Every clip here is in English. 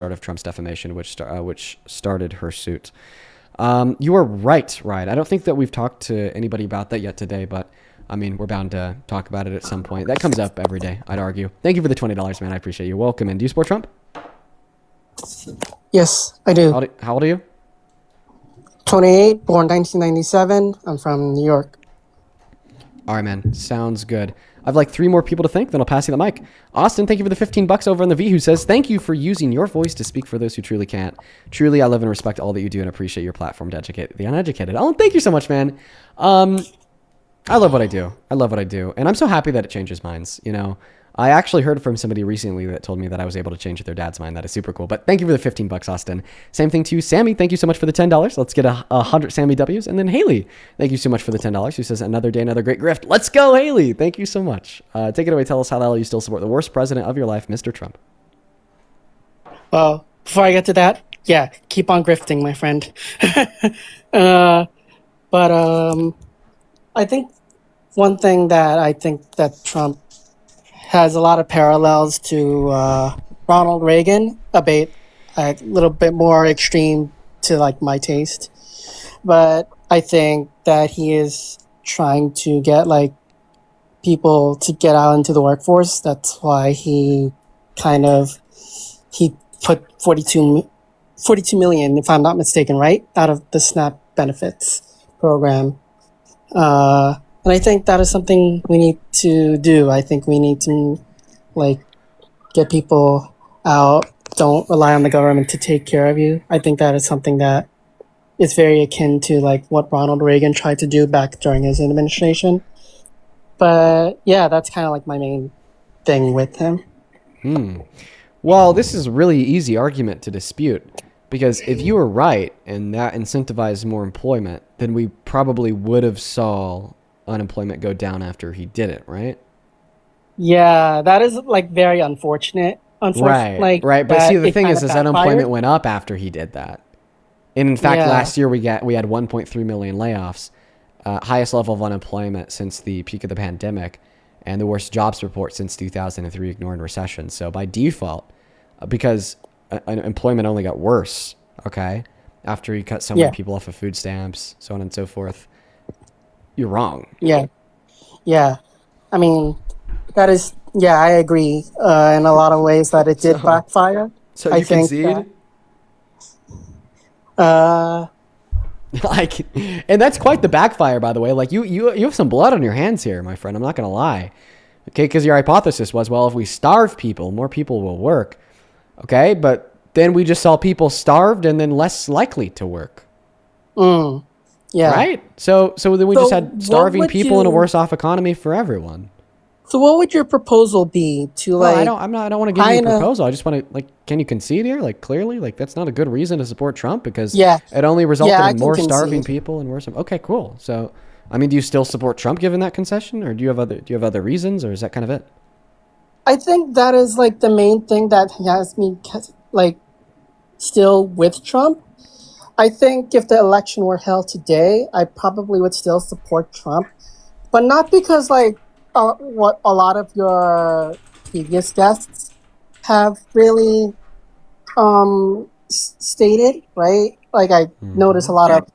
of Trump's defamation, which started her suit. You are right, Ryan. I don't think that we've talked to anybody about that yet today, but I mean, we're bound to talk about it at some point. That comes up every day, I'd argue. Thank you for the $20, man. I appreciate you. Welcome in. Do you support Trump? Yes, I do. How old are you? 28, born 1997. I'm from New York. All right, man. Sounds good. I've like 3 more people to thank, then I'll pass you the mic. Austin, thank you for the $15 over on the V, who says, thank you for using your voice to speak for those who truly can't. Truly, I love and respect all that you do and appreciate your platform to educate the uneducated. Oh, thank you so much, man. I love what I do. I love what I do. And I'm so happy that it changes minds. You know, I actually heard from somebody recently that told me that I was able to change their dad's mind. That is super cool. But thank you for the $15, Austin. Same thing to you, Sammy. Thank you so much for the $10. Let's get 100 Sammy W's. And then Haley, thank you so much for the $10. Who says, another day, another great grift. Let's go, Haley. Thank you so much. Take it away. Tell us how the hell you still support the worst president of your life, Mr. Trump. Well, before I get to that, yeah, keep on grifting, my friend. But I think one thing that I think that Trump has a lot of parallels to Ronald Reagan, a little bit more extreme to like my taste. But I think that he is trying to get like people to get out into the workforce. That's why he put 42 million, if I'm not mistaken, right, out of the SNAP benefits program. And I think that is something we need to do. I think we need to, like, get people out. Don't rely on the government to take care of you. I think that is something that is very akin to, like, what Ronald Reagan tried to do back during his administration. But, yeah, that's kind of, like, my main thing with him. Well, this is a really easy argument to dispute. Because if you were right and that incentivized more employment, then we probably would have saw unemployment go down after he did it, right? Yeah, that is like very unfortunate. Right. But see, the thing is unemployment went up after he did that. And in fact, last year we had 1.3 million layoffs, highest level of unemployment since the peak of the pandemic, and the worst jobs report since 2003, ignoring recession. So by default, because employment only got worse, okay, after he cut so many people off of food stamps, so on and so forth. You're wrong. Yeah. I mean, that is, I agree in a lot of ways that it did backfire. So you concede? Like, and that's quite the backfire, by the way. Like, you have some blood on your hands here, my friend. I'm not going to lie. Okay, because your hypothesis was, well, if we starve people, more people will work. Okay, but then we just saw people starved and then less likely to work. Yeah. Right? So then we just had starving people and a worse off economy for everyone. So what would your proposal be to like... I don't want to give you a proposal. I just want to, like, can you concede here? Like, clearly, like, that's not a good reason to support Trump because it only resulted in more starving people and worse. Okay, cool. So, I mean, do you still support Trump given that concession, or do you have other reasons, or is that kind of it? I think that is like the main thing that has me like still with Trump. I think if the election were held today, I probably would still support Trump, but not because like what a lot of your previous guests have really stated, right? Like I notice a lot of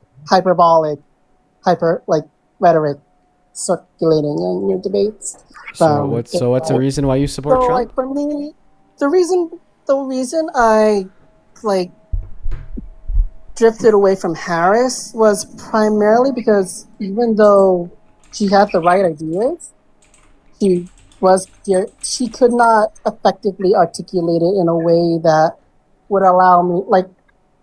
rhetoric circulating in your debates. So what's the reason why you support Trump? Like for me, the reason I like drifted away from Harris was primarily because even though she had the right ideas, she could not effectively articulate it in a way that would allow me, like,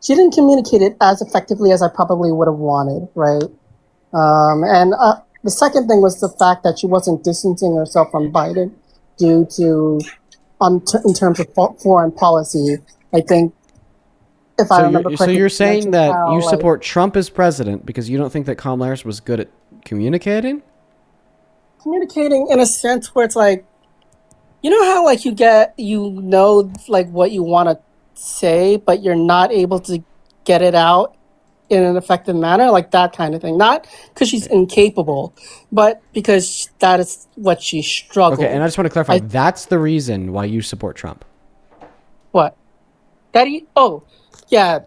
she didn't communicate it as effectively as I probably would have wanted, right? And the second thing was the fact that she wasn't distancing herself from Biden due to, in terms of foreign policy, I think, if I remember correctly. So you're saying that you support Trump as president because you don't think that Kamala Harris was good at communicating? Communicating in a sense where it's like, you know how like like what you want to say, but you're not able to get it out in an effective manner, like that kind of thing. Not because she's incapable, but because that is what she struggled. Okay, and I just want to clarify, that's the reason why you support Trump. What? Oh, yeah,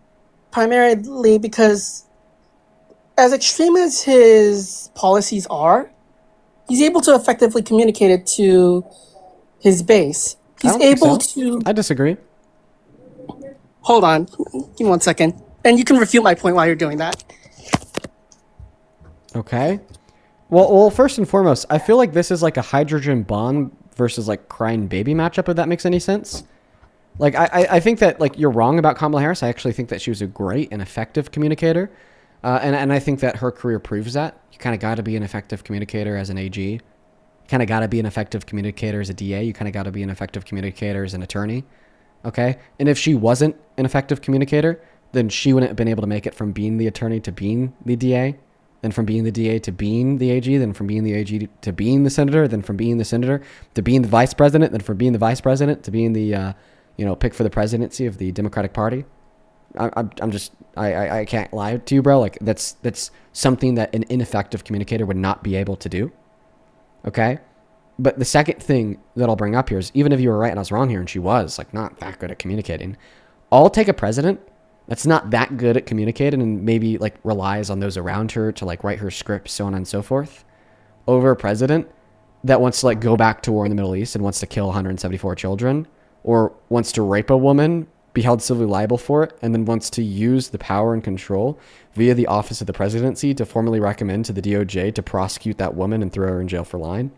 primarily because as extreme as his policies are, he's able to effectively communicate it to his base. I He's don't think able so. to. I disagree. Hold on, give me 1 second, and you can refute my point while you're doing that. Okay. Well, first and foremost, I feel like this is like a hydrogen bomb versus like crying baby matchup, if that makes any sense. Like, I think that like you're wrong about Kamala Harris. I actually think that she was a great and effective communicator. And I think that her career proves that. You kind of got to be an effective communicator as an AG. You kind of got to be an effective communicator as a DA. You kind of got to be an effective communicator as an attorney. Okay? And if she wasn't an effective communicator, then she wouldn't have been able to make it from being the attorney to being the DA, then from being the DA to being the AG, then from being the AG to being the senator, then from being the senator to being the vice president, then from being the vice president to being the, pick for the presidency of the Democratic Party. I can't lie to you, bro. Like that's something that an ineffective communicator would not be able to do. Okay. But the second thing that I'll bring up here is, even if you were right and I was wrong here, and she was like not that good at communicating, I'll take a president that's not that good at communicating and maybe like relies on those around her to like write her scripts, so on and so forth, over a president that wants to like go back to war in the Middle East and wants to kill 174 children, or wants to rape a woman, be held civilly liable for it, and then wants to use the power and control via the office of the presidency to formally recommend to the DOJ to prosecute that woman and throw her in jail for lying.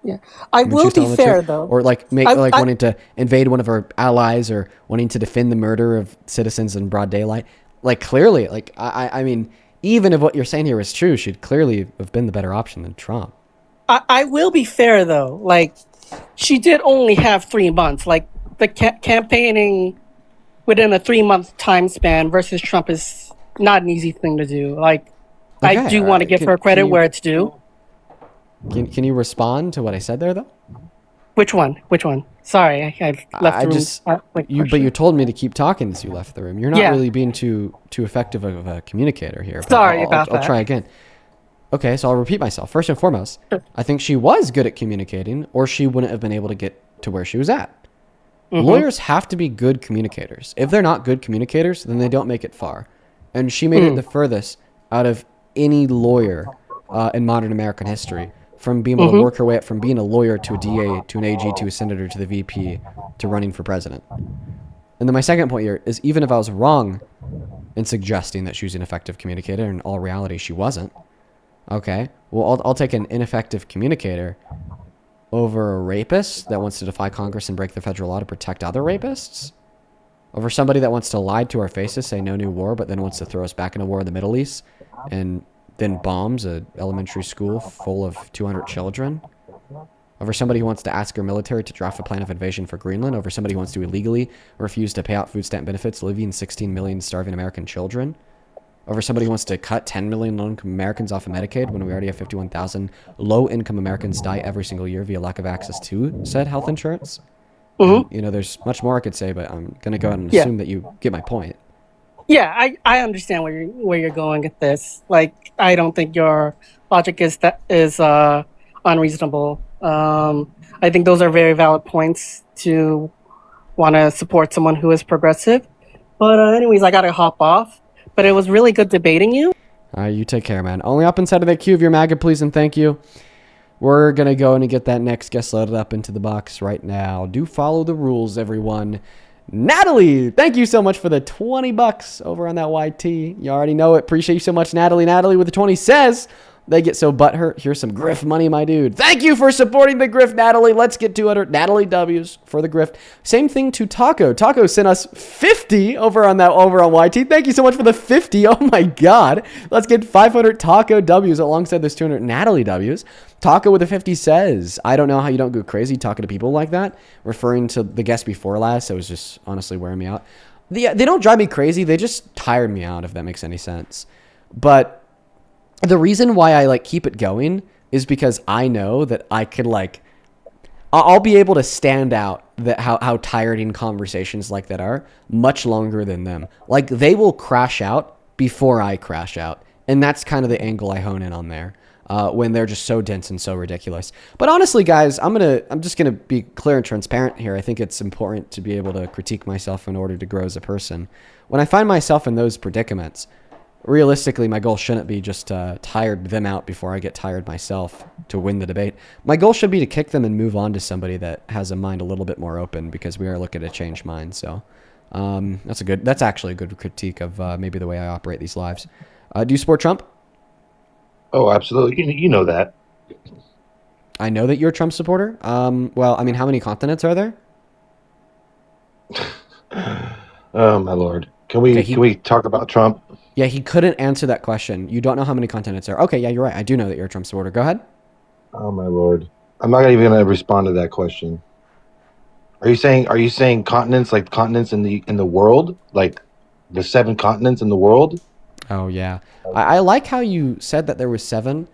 Yeah, I will be fair though. Or like wanting to invade one of our allies, or wanting to defend the murder of citizens in broad daylight. Like clearly, like I mean, even if what you're saying here is true, she'd clearly have been the better option than Trump. I will be fair though. Like, she did only have 3 months. Like, the campaigning within a 3-month time span versus Trump is not an easy thing to do. Like, okay, I do want to give her credit where it's due. Can you respond to what I said there, though? Which one? Sorry, I left the room. But you told me to keep talking as you left the room. You're not really being too effective of a communicator here. Sorry about that. I'll try again. Okay, so I'll repeat myself. First and foremost, I think she was good at communicating, or she wouldn't have been able to get to where she was at. Mm-hmm. Lawyers have to be good communicators. If they're not good communicators, then they don't make it far. And she made it the furthest out of any lawyer in modern American history, from being able to work her way up from being a lawyer to a DA to an AG to a senator to the VP to running for president. And then my second point here is, even if I was wrong in suggesting that she was an effective communicator, in all reality she wasn't. Okay, well, I'll take an ineffective communicator over a rapist that wants to defy Congress and break the federal law to protect other rapists, over somebody that wants to lie to our faces, say no new war, but then wants to throw us back in a war in the Middle East, and then bombs an elementary school full of 200 children, over somebody who wants to ask our military to draft a plan of invasion for Greenland, over somebody who wants to illegally refuse to pay out food stamp benefits, leaving 16 million starving American children, over somebody who wants to cut 10 million low-income Americans off of Medicaid when we already have 51,000 low-income Americans die every single year via lack of access to said health insurance. Mm-hmm. And, there's much more I could say, but I'm going to go ahead and assume that you get my point. Yeah, I understand where you're going with this. Like, I don't think your logic is unreasonable. I think those are very valid points to want to support someone who is progressive. But anyways, I got to hop off. But it was really good debating you. All right, you take care, man. Only up inside of that queue of your MAGA, please, and thank you. We're going to go in and get that next guest loaded up into the box right now. Do follow the rules, everyone. Natalie, thank you so much for the $20 over on that YT. You already know it. Appreciate you so much, Natalie. Natalie with the 20 says, they get so butthurt. Here's some grift money, my dude. Thank you for supporting the grift, Natalie. Let's get 200 Natalie W's for the grift. Same thing to Taco. Taco sent us 50 over on YT. Thank you so much for the 50. Oh my God. Let's get 500 Taco W's alongside those 200 Natalie W's. Taco with the 50 says, I don't know how you don't go crazy talking to people like that, referring to the guest before last. That was just honestly wearing me out. They don't drive me crazy. They just tired me out, if that makes any sense. But the reason why I keep it going is because I know that I could I'll be able to stand out that how tiring conversations like that are much longer than them. They will crash out before I crash out. And that's kind of the angle I hone in on there. when they're just so dense and so ridiculous. But honestly, guys, I'm just gonna be clear and transparent here. I think it's important to be able to critique myself in order to grow as a person. When I find myself in those predicaments, realistically, my goal shouldn't be just to tire them out before I get tired myself to win the debate. My goal should be to kick them and move on to somebody that has a mind a little bit more open, because we are looking to change minds. So that's actually a good critique of maybe the way I operate these lives. Do you support Trump? Oh, absolutely. You know that. I know that you're a Trump supporter. Well, I mean, how many continents are there? Oh my Lord. Can we talk about Trump? Yeah, he couldn't answer that question. You don't know how many continents there are. Okay, yeah, you're right. I do know that you're a Trump supporter. Go ahead. Oh my Lord. I'm not even going to respond to that question. Are you saying continents, like continents in the world, like the 7 continents in the world? Oh yeah, I like how you said that there was 7.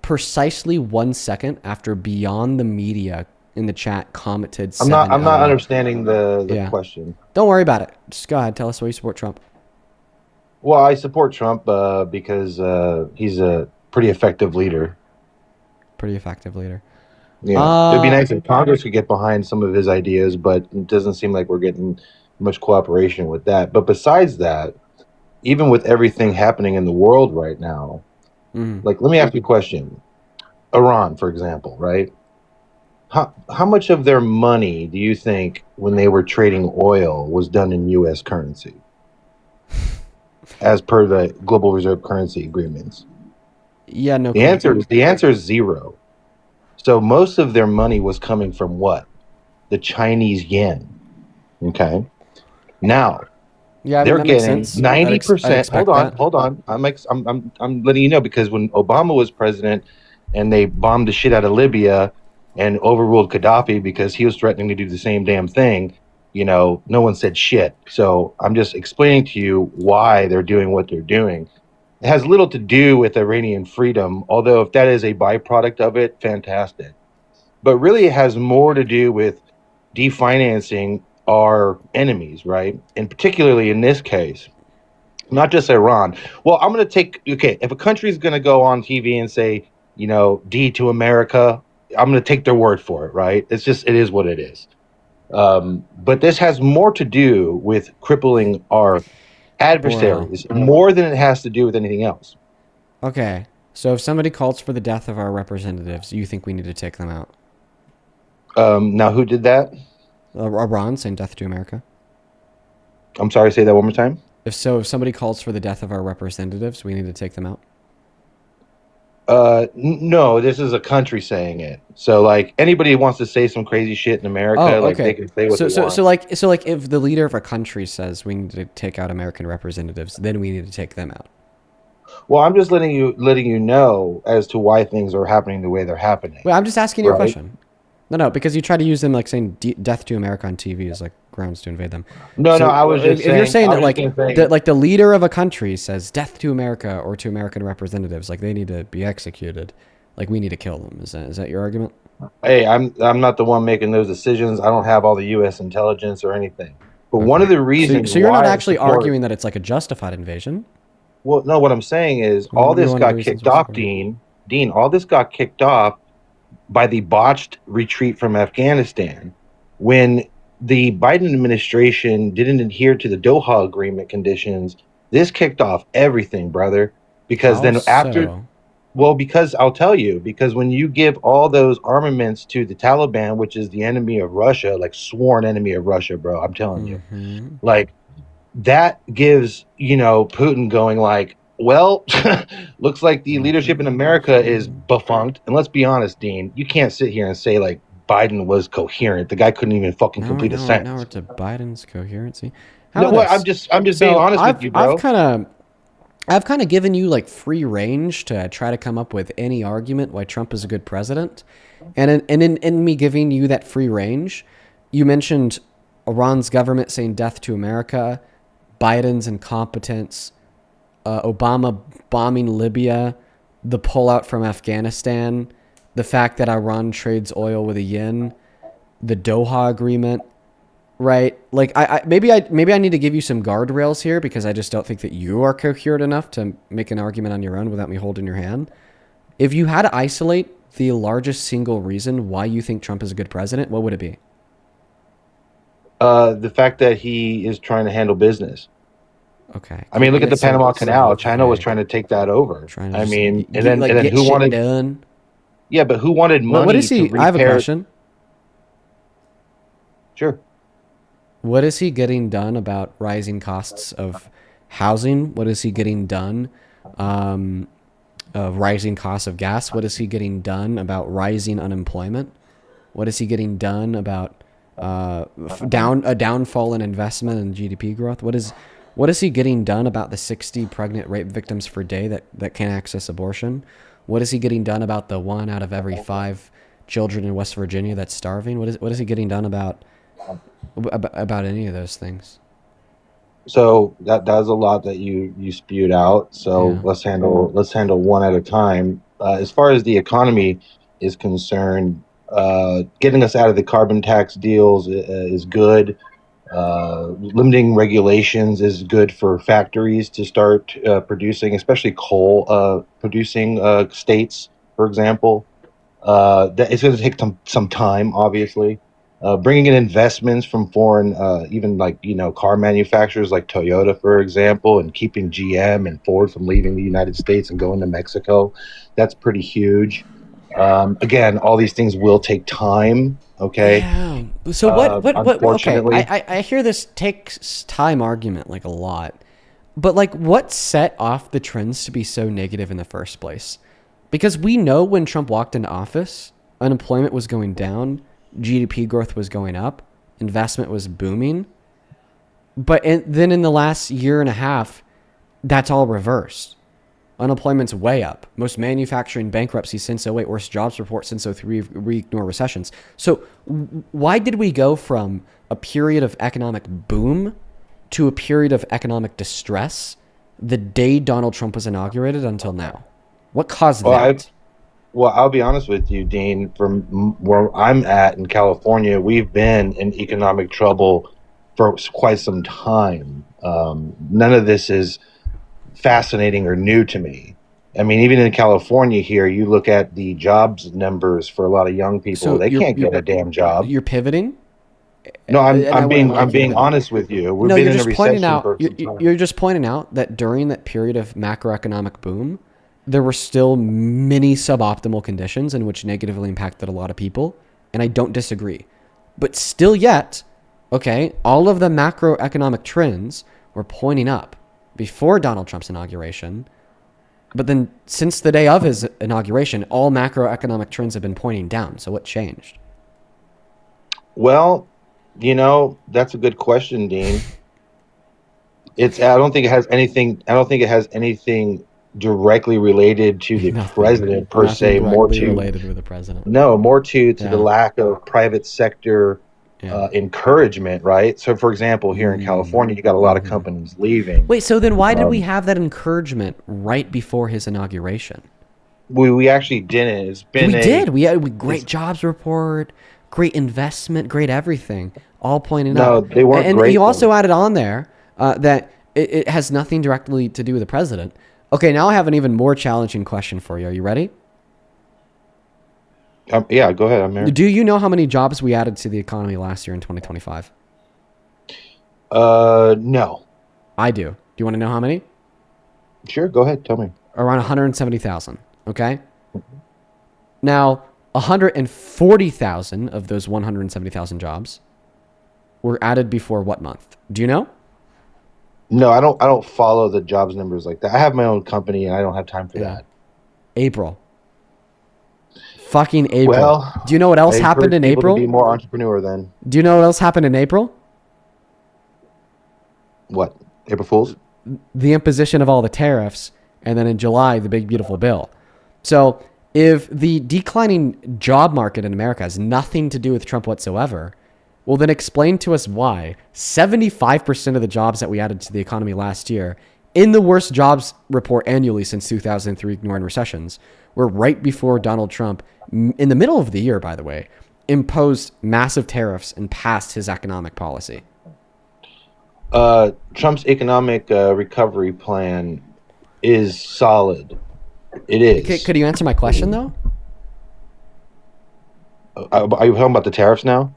Precisely 1 second after Beyond the Media in the chat commented 7. I'm not understanding the question. Don't worry about it. Just go ahead. Tell us why you support Trump. Well, I support Trump because he's a pretty effective leader. Pretty effective leader. Yeah, it'd be nice if Congress could get behind some of his ideas, but it doesn't seem like we're getting much cooperation with that. But besides that, even with everything happening in the world right now, like, let me ask you a question. Iran, for example, right? How much of their money do you think, when they were trading oil, was done in U.S. currency, as per the global reserve currency agreements? Yeah, no. The answer is 0. So most of their money was coming from what? The Chinese yen. Okay. Now, they're getting 90%. Hold on. I'm letting you know, because when Obama was president and they bombed the shit out of Libya and overruled Gaddafi because he was threatening to do the same damn thing, no one said shit. So I'm just explaining to you why they're doing what they're doing. It has little to do with Iranian freedom, although if that is a byproduct of it, fantastic. But really, it has more to do with definancing our enemies, right? And particularly in this case, not just Iran. Well, I'm going to if a country is going to go on TV and say, D to America, I'm going to take their word for it, right? It is what it is. But this has more to do with crippling our adversaries more than it has to do with anything else. Okay. So if somebody calls for the death of our representatives, you think we need to take them out? Now, who did that? Iran saying death to America. I'm sorry, say that one more time. If somebody calls for the death of our representatives, we need to take them out. No, this is a country saying it. So, like, anybody who wants to say some crazy shit in America, like, they can say what they want. So like, if the leader of a country says we need to take out American representatives, then we need to take them out. Well, I'm just letting you know as to why things are happening the way they're happening. Wait, I'm just asking you a question. No, because you try to use them, like, saying death to America on TV is like grounds to invade them. No, I was just saying. If you're saying that the leader of a country says death to America or to American representatives, like, they need to be executed, like, we need to kill them. Is that your argument? Hey, I'm not the one making those decisions. I don't have all the U.S. intelligence or anything. But one of the reasons so you're not actually arguing that it's like a justified invasion? Well, no, what I'm saying is all this got kicked off, Dean. All this got kicked off by the botched retreat from Afghanistan, when the Biden administration didn't adhere to the Doha Agreement conditions. This kicked off everything, brother. Because because I'll tell you, because when you give all those armaments to the Taliban, which is the enemy of Russia, like sworn enemy of Russia, bro, I'm telling you, like, that gives, Putin going like, well, looks like the leadership in America is befunked. And let's be honest, Dean, you can't sit here and say, like, Biden was coherent. The guy couldn't even fucking complete a sentence. Now we're to Biden's coherency. I'm just being honest with you, bro. I've kind of given you, like, free range to try to come up with any argument why Trump is a good president. And in me giving you that free range, you mentioned Iran's government saying death to America, Biden's incompetence, Obama bombing Libya, the pullout from Afghanistan, the fact that Iran trades oil with a yen, the Doha Agreement, right? Like, maybe I need to give you some guardrails here, because I just don't think that you are coherent enough to make an argument on your own without me holding your hand. If you had to isolate the largest single reason why you think Trump is a good president, what would it be? The fact that he is trying to handle business. Okay. I mean, look at the Panama Canal. China was trying to take that over. I mean, and then who wanted done? Yeah, but who wanted money what is he? to repair? I have a question. Sure. What is he getting done about rising costs of housing? What is he getting done? Rising costs of gas. What is he getting done about rising unemployment? What is he getting done about a downfall in investment and GDP growth? What is he getting done about the 60 pregnant rape victims per day that can't access abortion? What is he getting done about the 1 out of every 5 children in West Virginia that's starving? What is he getting done about any of those things? So that's a lot that you spewed out. So let's handle one at a time. As far as the economy is concerned, getting us out of the carbon tax deals is good. Limiting regulations is good for factories to start producing, especially coal producing states, for example. That it's going to take some time, obviously. Bringing in investments from foreign, even like car manufacturers like Toyota, for example, and keeping GM and Ford from leaving the United States and going to Mexico, that's pretty huge. Again, all these things will take time. Okay. Yeah. So unfortunately, okay. I hear this takes time argument like a lot, but like what set off the trends to be so negative in the first place? Because we know when Trump walked into office, unemployment was going down, GDP growth was going up, investment was booming. But then in the last year and a half, that's all reversed. Unemployment's way up. Most manufacturing bankruptcies since '08, worst jobs report since '03, we ignore recessions. So why did we go from a period of economic boom to a period of economic distress the day Donald Trump was inaugurated until now? What caused that? Well, I'll be honest with you, Dean. From where I'm at in California, we've been in economic trouble for quite some time. None of this is fascinating or new to me. I mean, even in California here, you look at the jobs numbers for a lot of young people; so they can't get a damn job. You're pivoting. No, I'm being honest with you. We've been in a recession for some time. You're just pointing out that during that period of macroeconomic boom, there were still many suboptimal conditions in which negatively impacted a lot of people, and I don't disagree. But still yet, okay, all of the macroeconomic trends were pointing up before Donald Trump's inauguration, but then since the day of his inauguration, all macroeconomic trends have been pointing down. So what changed? Well, that's a good question, Dean. I don't think it has anything directly related to the president per se. More to related with the president. No, more to the lack of private sector encouragement, right? So, for example, here in California, you got a lot of companies leaving. Wait, so then why did we have that encouragement right before his inauguration? We actually didn't. It's been we had great jobs report, great investment, great everything, all pointing out. No, they weren't and great. And you also added on there that it has nothing directly to do with the president. Okay, now I have an even more challenging question for you. Are you ready? Yeah, go ahead. I'm here. Do you know how many jobs we added to the economy last year in 2025? No. I do. Do you want to know how many? Sure, go ahead. Tell me. Around 170,000. Okay. Now, 140,000 of those 170,000 jobs were added before what month? Do you know? No, I don't follow the jobs numbers like that. I have my own company and I don't have time for that. April. Fucking April. Well, do you know what else happened in April? To be more entrepreneur then. Do you know what else happened in April? What? April Fools? The imposition of all the tariffs, and then in July, the big beautiful bill. So if the declining job market in America has nothing to do with Trump whatsoever, well, then explain to us why 75% of the jobs that we added to the economy last year, in the worst jobs report annually since 2003, ignoring recessions, were right before Donald Trump, in the middle of the year, by the way, imposed massive tariffs and passed his economic policy. Trump's economic recovery plan is solid. It is. Could you answer my question though? Are you talking about the tariffs now?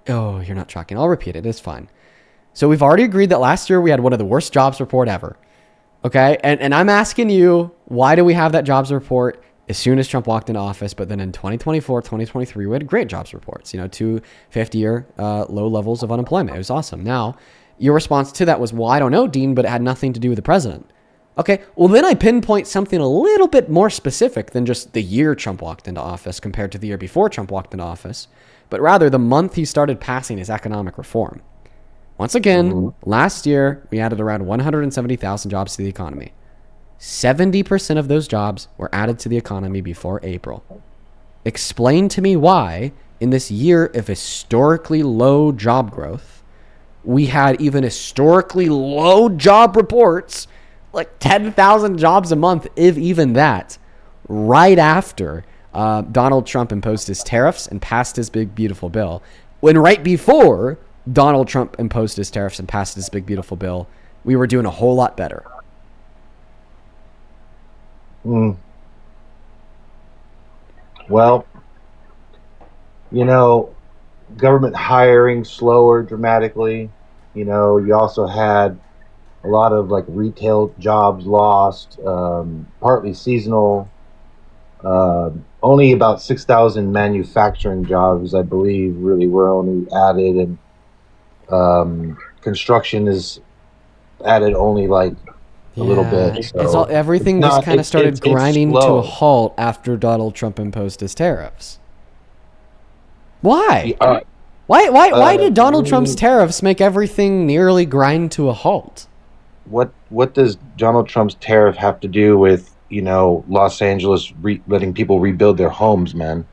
Oh, you're not tracking. I'll repeat it. It's fine. So we've already agreed that last year we had one of the worst jobs report ever. Okay. And I'm asking you, why do we have that jobs report as soon as Trump walked into office? But then in 2024, 2023, we had great jobs reports, 250-year low levels of unemployment. It was awesome. Now, your response to that was, well, I don't know, Dean, but it had nothing to do with the president. Okay. Well, then I pinpoint something a little bit more specific than just the year Trump walked into office compared to the year before Trump walked into office, but rather the month he started passing his economic reform. Once again, last year, we added around 170,000 jobs to the economy. 70% of those jobs were added to the economy before April. Explain to me why, in this year of historically low job growth, we had even historically low job reports, like 10,000 jobs a month, if even that, right after Donald Trump imposed his tariffs and passed his big, beautiful bill, when right before Donald Trump imposed his tariffs and passed his big, beautiful bill, we were doing a whole lot better. Well, government hiring slower dramatically. You also had a lot of like retail jobs lost, partly seasonal. Only about 6,000 manufacturing jobs, I believe, really were only added, and construction is added only like a little bit. So everything just kind of started grinding to a halt after Donald Trump imposed his tariffs. Why? Why did Donald Trump's tariffs make everything nearly grind to a halt? What does Donald Trump's tariff have to do with Los Angeles letting people rebuild their homes, man?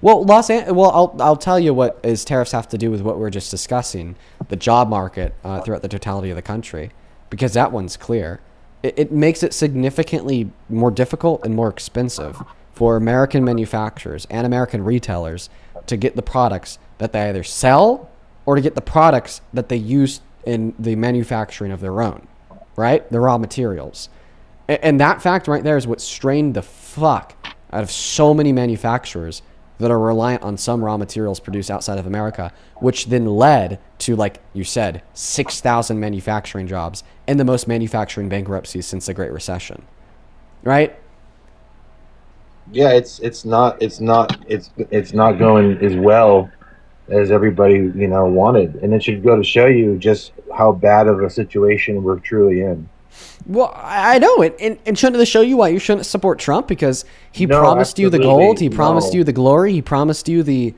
Well, I'll tell you what his tariffs have to do with what we were just discussing, the job market throughout the totality of the country, because that one's clear. It makes it significantly more difficult and more expensive for American manufacturers and American retailers to get the products that they either sell or to get the products that they use in the manufacturing of their own, right? The raw materials. And that fact right there is what strained the fuck out of so many manufacturers that are reliant on some raw materials produced outside of America, which then led to, like you said, 6,000 manufacturing jobs and the most manufacturing bankruptcies since the Great Recession, right? Yeah, it's not going as well as everybody wanted, and it should go to show you just how bad of a situation we're truly in. Well, I know it, and shouldn't it show you why you shouldn't support Trump? Because he promised you the gold, he promised you the glory, he promised you the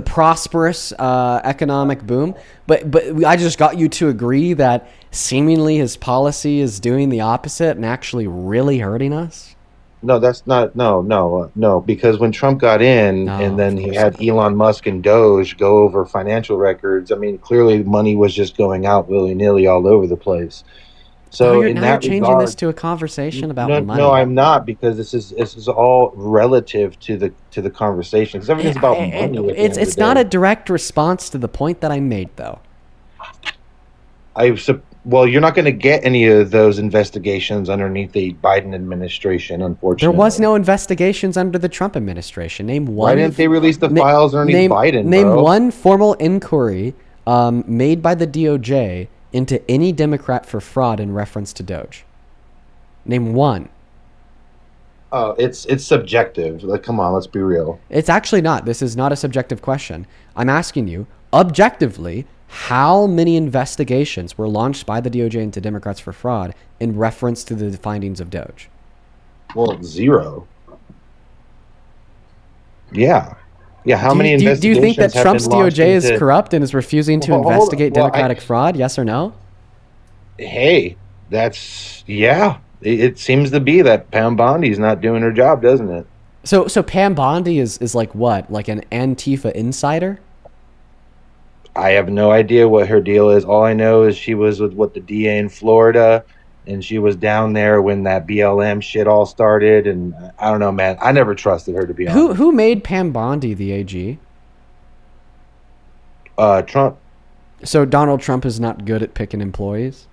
prosperous economic boom. But I just got you to agree that seemingly his policy is doing the opposite and actually really hurting us. No, that's not. No. Because when Trump got in, and then he had Elon Musk and Doge go over financial records, I mean, clearly money was just going out willy-nilly all over the place. So you're changing this to a conversation about money. No, I'm not, because this is all relative to the conversation. Because everything's about money. It's not a direct response to the point that I made, though. Well, you're not going to get any of those investigations underneath the Biden administration, unfortunately. There was no investigations under the Trump administration. Name one. Why didn't they release the files underneath Biden, Name one formal inquiry made by the DOJ into any Democrat for fraud in reference to Doge. Name one. Oh, it's subjective. Like, come on, let's be real. It's actually not. This is not a subjective question. I'm asking you, objectively, how many investigations were launched by the DOJ into Democrats for fraud in reference to the findings of Doge? Well, zero. Yeah. Yeah, how many investigations? Do you think that Trump's DOJ is corrupt and is refusing to investigate Democratic fraud? Yes or no? Hey, it seems to be that Pam Bondi's not doing her job, doesn't it? So Pam Bondi is like what? Like an Antifa insider? I have no idea what her deal is. All I know is she was with the DA in Florida, and she was down there when that BLM shit all started, and I don't know, man. I never trusted her, to be honest. Who made Pam Bondi the AG? Trump. So Donald Trump is not good at picking employees?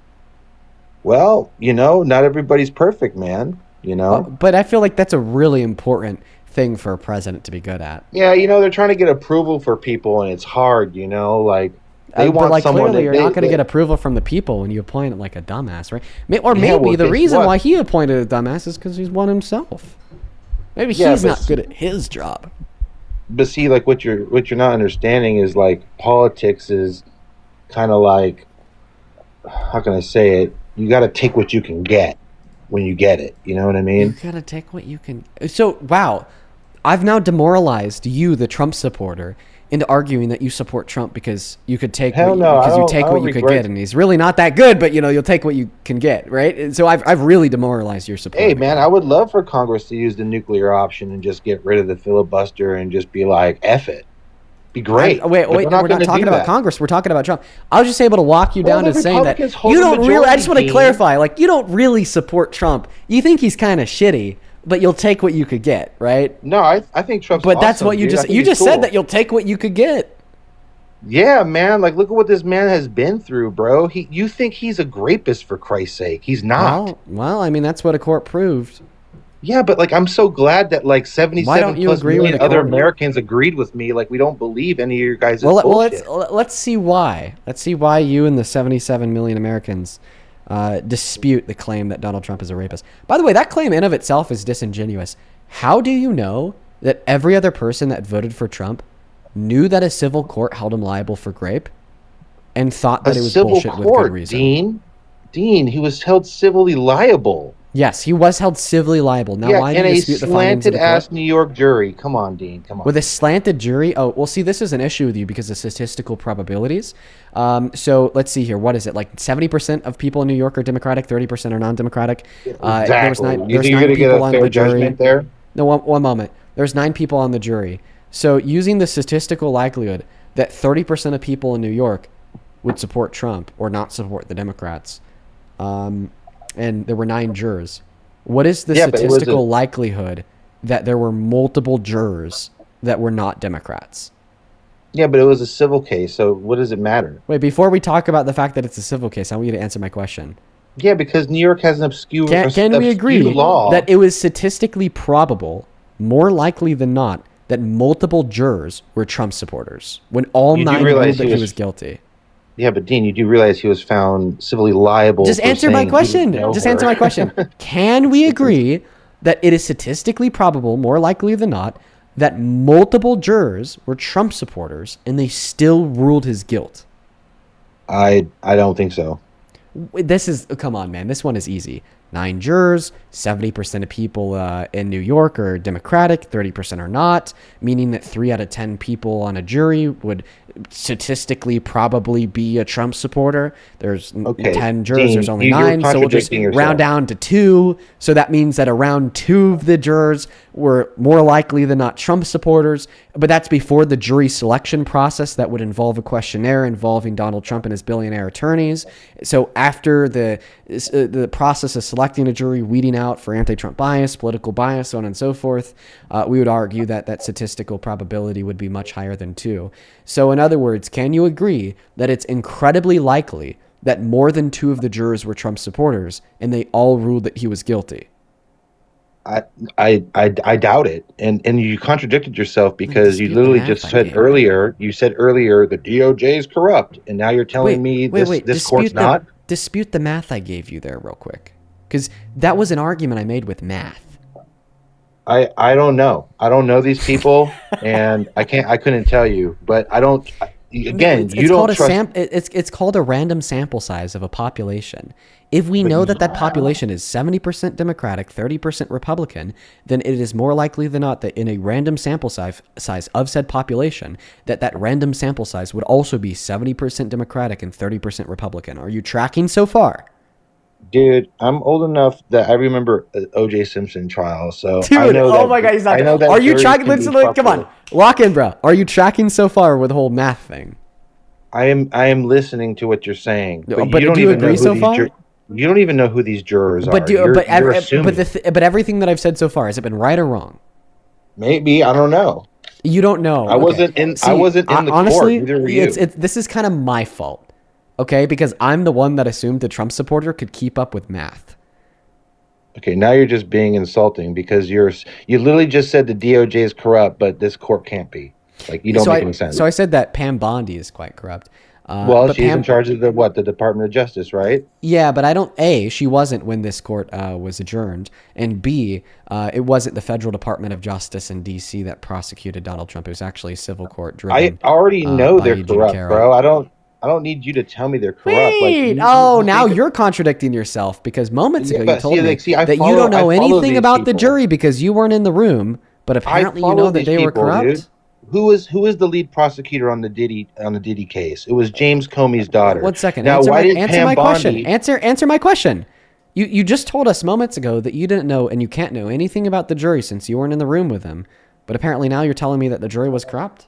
Well, not everybody's perfect, man. you know? But I feel like that's a really important thing for a president to be good at. Yeah, you know, they're trying to get approval for people, and it's hard, you know? Like, they want like someone... Clearly, you're not going to get approval from the people when you appoint like a dumbass, right? Or maybe the reason why he appointed a dumbass is because he's one himself. Maybe he's not good at his job. But see, like, what you're not understanding is, like, politics is kind of like, how can I say it? You got to take what you can get when you get it. You know what I mean? You got to take what you can. So, wow. I've now demoralized you, the Trump supporter, into arguing that you support Trump because you could take what you could get, and he's really not that good, but you'll take what you can get, right? And so I've really demoralized your support. Hey man, I would love for Congress to use the nuclear option and just get rid of the filibuster and just be like, F it. Be great. Wait, we're not talking about Congress. We're talking about Trump. I was just able to walk you down to saying that you don't really. I just want to clarify, like, you don't really support Trump. You think he's kind of shitty, but you'll take what you could get, right? No, I think Trump's awesome. But that's what you just said, that you'll take what you could get. Yeah, man. Like, look at what this man has been through, bro. You think he's a rapist, for Christ's sake? He's not. Well, I mean, that's what a court proved. Yeah, but like, I'm so glad that like 77 plus million other Americans agreed with me. Like, we don't believe any of your guys' bullshit. Let's see why. Let's see why you and the 77 million Americans dispute the claim that Donald Trump is a rapist. By the way, that claim in of itself is disingenuous. How do you know that every other person that voted for Trump knew that a civil court held him liable for rape and thought that it was bullshit with good reason? Dean, he was held civilly liable. Yes, he was held civilly liable. Now, why do you dispute the findings of the court? And a slanted-ass New York jury. Come on, Dean. Come on. With a slanted jury? Oh, well, see, this is an issue with you because of statistical probabilities. So let's see here. What is it? Like 70% of people in New York are Democratic, 30% are non-Democratic. Exactly. There's 9 people on the jury. There? No, one moment. There's 9 people on the jury. So using the statistical likelihood that 30% of people in New York would support Trump or not support the Democrats, and there were 9 jurors. What is the statistical likelihood that there were multiple jurors that were not Democrats? Yeah, but it was a civil case, so what does it matter? Wait, before we talk about the fact that it's a civil case, I want you to answer my question. Yeah, because New York has an obscure Can we agree law that it was statistically probable, more likely than not, that multiple jurors were Trump supporters when all 9 ruled that he was guilty? Yeah, but Dean, you do realize he was found civilly liable. Just answer my question. Just answer my question. Can we agree that it is statistically probable, more likely than not, that multiple jurors were Trump supporters and they still ruled his guilt? I don't think so. Come on, man. This one is easy. 9 jurors, 70% of people in New York are Democratic, 30% are not, meaning that 3 out of 10 people on a jury would statistically probably be a Trump supporter. There's 10 jurors, Dean, there's only 9, so we'll just round down to 2. So that means that around 2 of the jurors were more likely than not Trump supporters, but that's before the jury selection process that would involve a questionnaire involving Donald Trump and his billionaire attorneys. So after the process of selecting a jury, weeding out for anti-Trump bias, political bias, so on and so forth, we would argue that statistical probability would be much higher than 2. So in other words, can you agree that it's incredibly likely that more than 2 of the jurors were Trump supporters and they all ruled that he was guilty? I doubt it. And you contradicted yourself because you literally just said earlier, the DOJ is corrupt. And now you're telling me this court's not? Dispute the math I gave you there real quick. Because that was an argument I made with math. I don't know. I don't know these people, and I couldn't tell you. But I don't. Again, you don't trust. It's called a random sample size of a population. If we know that population is 70% Democratic, 30% Republican, then it is more likely than not that in a random sample size of said population, that random sample size would also be 70% Democratic and 30% Republican. Are you tracking so far? Dude, I'm old enough that I remember O.J. Simpson trial. So dude, I know my God, he's not. Are you tracking? Come on, lock in, bro. Are you tracking so far with the whole math thing? I am listening to what you're saying, but do you agree so far? You don't even know who these jurors are. But everything that I've said so far, has it been right or wrong? Maybe, I don't know. You don't know. I wasn't in the honestly, court. Neither were you. This is kind of my fault. Okay, because I'm the one that assumed the Trump supporter could keep up with math. Okay, now you're just being insulting because you literally just said the DOJ is corrupt, but this court can't be. Like, you don't make any sense. So I said that Pam Bondi is quite corrupt. Well, she's in charge of the Department of Justice, right? Yeah, but she wasn't when this court was adjourned, and B, it wasn't the Federal Department of Justice in D.C. that prosecuted Donald Trump. It was actually a civil court driven. I already know they're corrupt, bro. I don't need you to tell me they're corrupt. Wait, now you're contradicting yourself because moments ago you told me that you don't know anything about the jury because you weren't in the room, but apparently you know that they were corrupt. Dude. Who is the lead prosecutor on the Diddy case? It was James Comey's daughter. 1 second. Now, answer my question. Answer my question. You just told us moments ago that you didn't know and you can't know anything about the jury since you weren't in the room with them. But apparently now you're telling me that the jury was corrupt?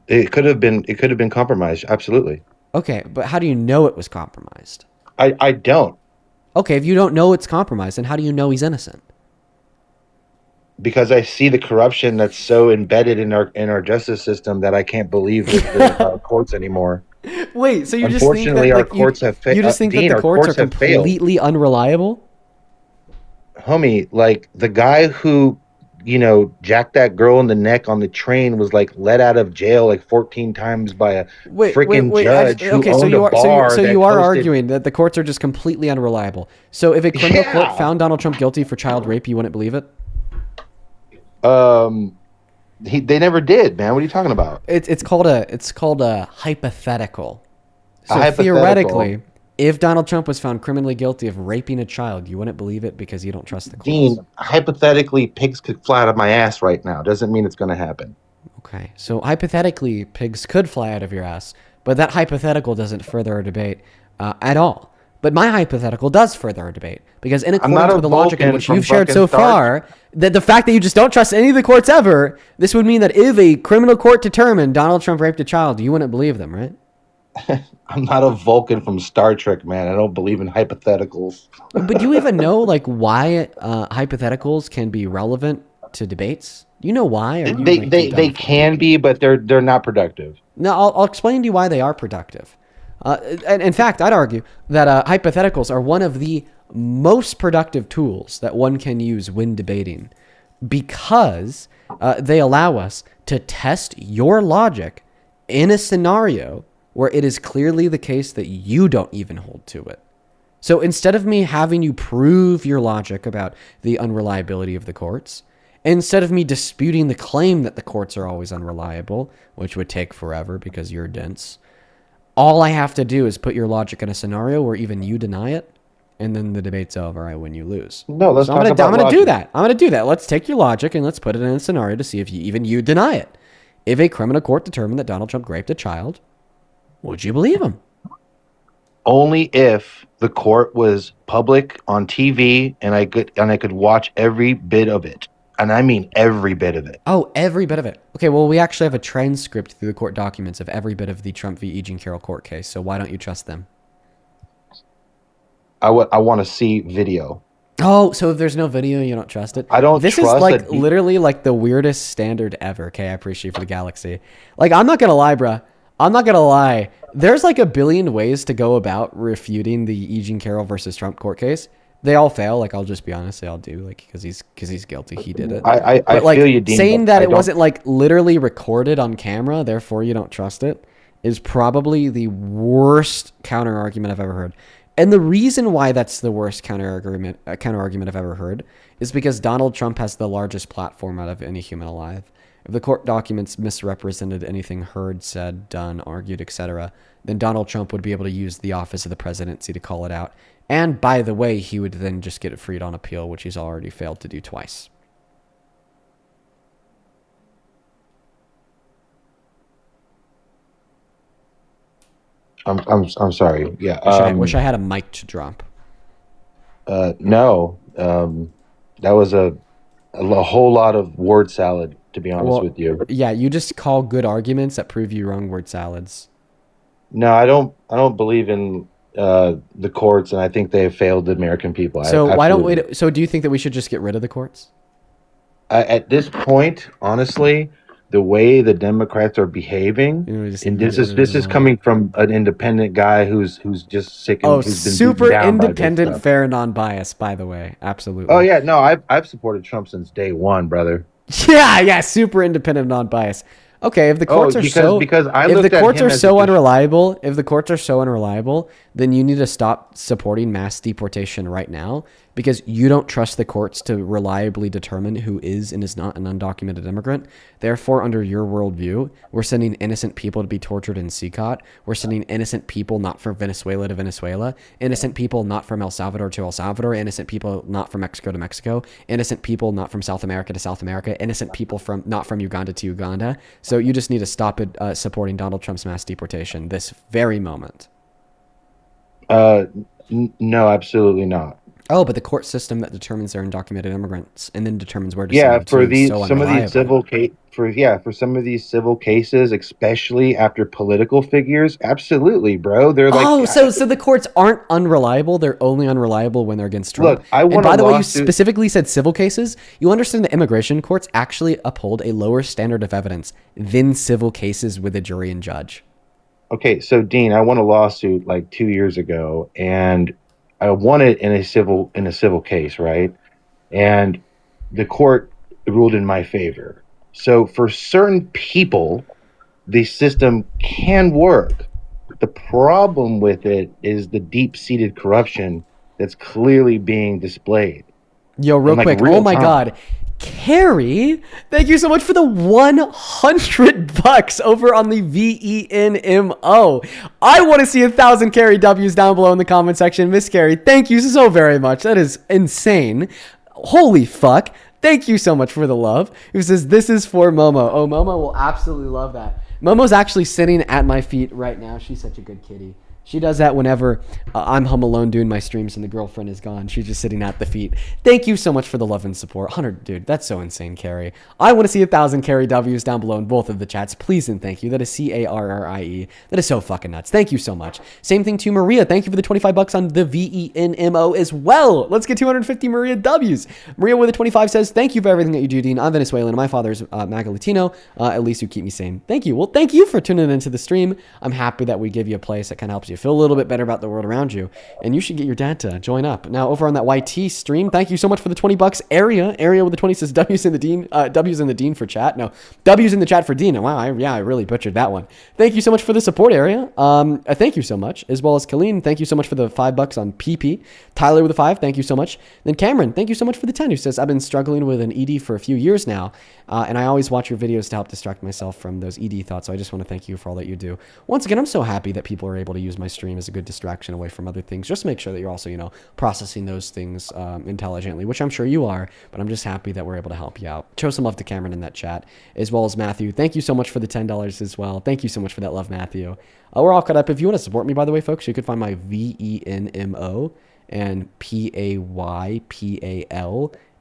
It could have been compromised, absolutely. Okay, but how do you know it was compromised? I don't. Okay, if you don't know it's compromised, then how do you know he's innocent? Because I see the corruption that's so embedded in our justice system that I can't believe the courts anymore. Wait, so you just think that our courts have failed? You just think that the courts are completely unreliable? Homie, like the guy who, jacked that girl in the neck on the train was like let out of jail like 14 times by a freaking judge who owned a bar. So you are arguing that the courts are just completely unreliable. So if a criminal court found Donald Trump guilty for child rape, you wouldn't believe it? They never did, man. What are you talking about? It's called a hypothetical. So theoretically, if Donald Trump was found criminally guilty of raping a child, you wouldn't believe it because you don't trust the courts. Dean, hypothetically, pigs could fly out of my ass right now. Doesn't mean it's going to happen. Okay, so hypothetically, pigs could fly out of your ass, but that hypothetical doesn't further our debate at all. But my hypothetical does further our debate because in accordance with the logic in which you've shared so far, that the fact that you just don't trust any of the courts ever, this would mean that if a criminal court determined Donald Trump raped a child, you wouldn't believe them, right? I'm not a Vulcan from Star Trek, man. I don't believe in hypotheticals. But do you even know why hypotheticals can be relevant to debates? Do you know why? They can be, but they're not productive. No, I'll explain to you why they are productive. And in fact, I'd argue that hypotheticals are one of the most productive tools that one can use when debating because they allow us to test your logic in a scenario where it is clearly the case that you don't even hold to it. So instead of me having you prove your logic about the unreliability of the courts, instead of me disputing the claim that the courts are always unreliable, which would take forever because you're dense, all I have to do is put your logic in a scenario where even you deny it, and then the debate's over. I win, you lose. No, let's talk about I'm going to do that. I'm going to do that. Let's take your logic and let's put it in a scenario to see if you deny it. If a criminal court determined that Donald Trump raped a child, would you believe him? Only if the court was public on TV and I could watch every bit of it. And I mean every bit of it. Oh, every bit of it. Okay, well, we actually have a transcript through the court documents of every bit of the Trump v. E. Jean Carroll court case, so why don't you trust them? I want to see video. Oh, so if there's no video, you don't trust it? I don't trust it. This is literally the weirdest standard ever, okay? I appreciate for the galaxy. I'm not going to lie, bruh. I'm not going to lie. There's a billion ways to go about refuting the E. Jean Carroll versus Trump court case. They all fail. I'll just be honest. They all do. Because he's guilty. He did it. I feel you, Dean. Saying that it wasn't literally recorded on camera, therefore you don't trust it, is probably the worst counter argument I've ever heard. And the reason why that's the worst counter argument I've ever heard is because Donald Trump has the largest platform out of any human alive. If the court documents misrepresented anything heard, said, done, argued, etc., then Donald Trump would be able to use the office of the presidency to call it out. And by the way, he would then just get it freed on appeal, which he's already failed to do twice. I'm sorry. Yeah. Wish I had a mic to drop. No. That was a whole lot of word salad, to be honest with you. Yeah, you just call good arguments that prove you wrong word salads. No, I don't believe in the courts, and I think they have failed the American people. So why don't we? So do you think that we should just get rid of the courts? At this point, honestly, the way the Democrats are behaving, and this is coming from an independent guy who's just sick and who's been super independent, fair, non-biased, by the way. Absolutely. Oh yeah, no, I've supported Trump since day one, brother. Yeah, super independent, non-biased. Okay, if the courts are so unreliable, then you need to stop supporting mass deportation right now, because you don't trust the courts to reliably determine who is and is not an undocumented immigrant. Therefore, under your worldview, we're sending innocent people to be tortured in CICOT. We're sending innocent people not from Venezuela to Venezuela, innocent people not from El Salvador to El Salvador, innocent people not from Mexico to Mexico, innocent people not from South America to South America, innocent people not from Uganda to Uganda. So you just need to stop it supporting Donald Trump's mass deportation this very moment. No, absolutely not. Oh, but the court system that determines they're undocumented immigrants and then determines where to send them for some of these civil cases, especially after political figures, absolutely, bro. They're like, so the courts aren't unreliable; they're only unreliable when they're against Trump. Look, and by the way, you specifically said civil cases. You understand that immigration courts actually uphold a lower standard of evidence than civil cases with a jury and judge. Okay, so Dean, I won a lawsuit like 2 years ago, and I won it in a civil case, right? And the court ruled in my favor. So for certain people, the system can work. The problem with it is the deep-seated corruption that's clearly being displayed. Yo, real quick. Oh my God. Carrie, thank you so much for the $100 over on the VENMO. I want to see 1,000 Carrie W's down below in the comment section. Miss Carrie, thank you so very much. That is insane. Holy fuck. Thank you so much for the love. Who says, this is for Momo. Oh, Momo will absolutely love that. Momo's actually sitting at my feet right now. She's such a good kitty. She does that whenever I'm home alone doing my streams and the girlfriend is gone. She's just sitting at the feet. Thank you so much for the love and support. 100, dude, that's so insane, Carrie. I want to see 1,000 Carrie W's down below in both of the chats. Please and thank you. That is CARRIE. That is so fucking nuts. Thank you so much. Same thing to Maria. Thank you for the $25 on the VENMO as well. Let's get 250 Maria W's. Maria with a 25 says, thank you for everything that you do, Dean. I'm Venezuelan and my father's MAGA Latino. At least you keep me sane. Thank you. Well, thank you for tuning into the stream. I'm happy that we give you a place that kind of helps you feel a little bit better about the world around you, and you should get your dad to join up. Now over on that YT stream, thank you so much for the $20. Area with the 20 says W's in the Dean for chat. No, W's in the chat for Dean. Wow, I really butchered that one. Thank you so much for the support, Area. Thank you so much, as well as Colleen. Thank you so much for the $5 on PP. Tyler with a 5. Thank you so much. Then Cameron, thank you so much for the 10, who says I've been struggling with an ED for a few years now, and I always watch your videos to help distract myself from those ED thoughts. So I just want to thank you for all that you do. Once again, I'm so happy that people are able to use my stream as a good distraction away from other things. Just make sure that you're also, processing those things intelligently, which I'm sure you are, but I'm just happy that we're able to help you out. Show some love to Cameron in that chat, as well as Matthew. Thank you so much for the $10 as well. Thank you so much for that love, Matthew. We're all caught up. If you want to support me, by the way, folks, you could find my VENMO and PAYPAL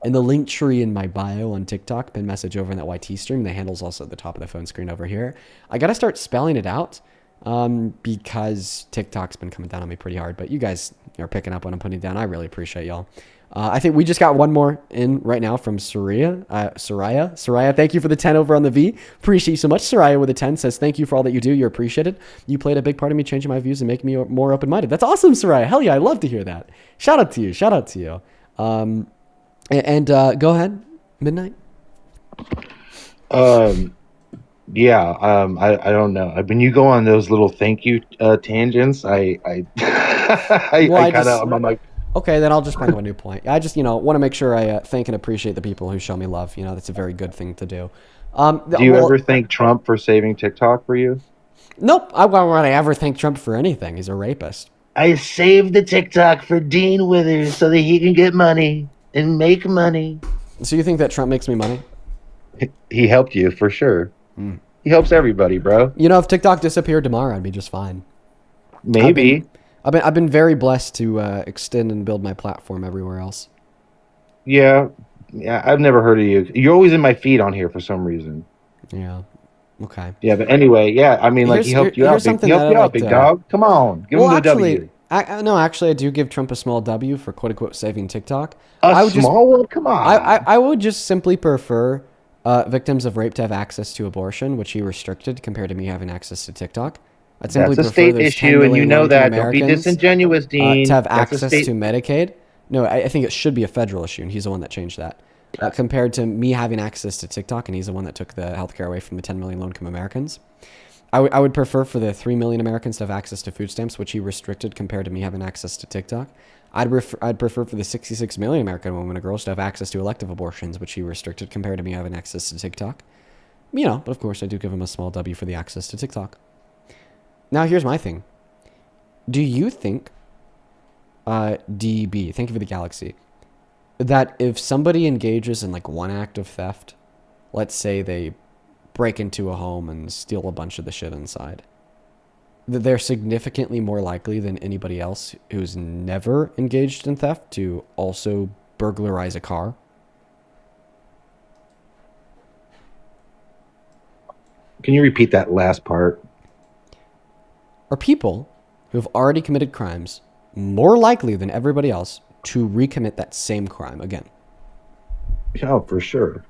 in the link tree in my bio on TikTok. Pin message over in that YT stream. The handle's also at the top of the phone screen over here. I got to start spelling it out because TikTok's been coming down on me pretty hard, but you guys are picking up what I'm putting down. I really appreciate y'all. I think we just got one more in right now from Soraya. Soraya, thank you for the 10 over on the V. Appreciate you so much. Soraya with a 10 says, thank you for all that you do. You're appreciated. You played a big part of me changing my views and making me more open-minded. That's awesome, Soraya. Hell yeah, I love to hear that. Shout out to you. Go ahead, Midnight. Yeah, I don't know. When you go on those little thank you tangents, I'm like, okay, then I'll just bring up a new point. I just, want to make sure I thank and appreciate the people who show me love. That's a very good thing to do. Do you ever thank Trump for saving TikTok for you? Nope. I won't ever thank Trump for anything. He's a rapist. I saved the TikTok for Dean Withers so that he can get money and make money. So you think that Trump makes me money? He helped you for sure. He helps everybody, bro. If TikTok disappeared tomorrow, I'd be just fine. Maybe. I've been very blessed to extend and build my platform everywhere else. Yeah, I've never heard of you. You're always in my feed on here for some reason. Yeah. Okay. Yeah, but anyway, yeah. I mean, he helped you out. He helped you out, big dog. Come on, give him the W. Actually, I do give Trump a small W for quote unquote saving TikTok. Small one? Come on. I would just simply prefer victims of rape to have access to abortion, which he restricted compared to me having access to TikTok. I'd simply That's a state issue, and you know that. Don't be disingenuous, Dean. To have access to Medicaid. No, I think it should be a federal issue, and he's the one that changed that. Compared to me having access to TikTok, and he's the one that took the healthcare away from the 10 million low-income Americans. I would prefer for the 3 million Americans to have access to food stamps, which he restricted compared to me having access to TikTok. I'd prefer for the 66 million American women and girls to have access to elective abortions, which he restricted compared to me having access to TikTok. You know, but of course I do give him a small W for the access to TikTok. Now here's my thing. Do you think, DB, thank you for the galaxy, that if somebody engages in like one act of theft, let's say they break into a home and steal a bunch of the shit inside, that they're significantly more likely than anybody else who's never engaged in theft to also burglarize a car? Can you repeat that last part? Are people who have already committed crimes more likely than everybody else to recommit that same crime again? Oh, for sure.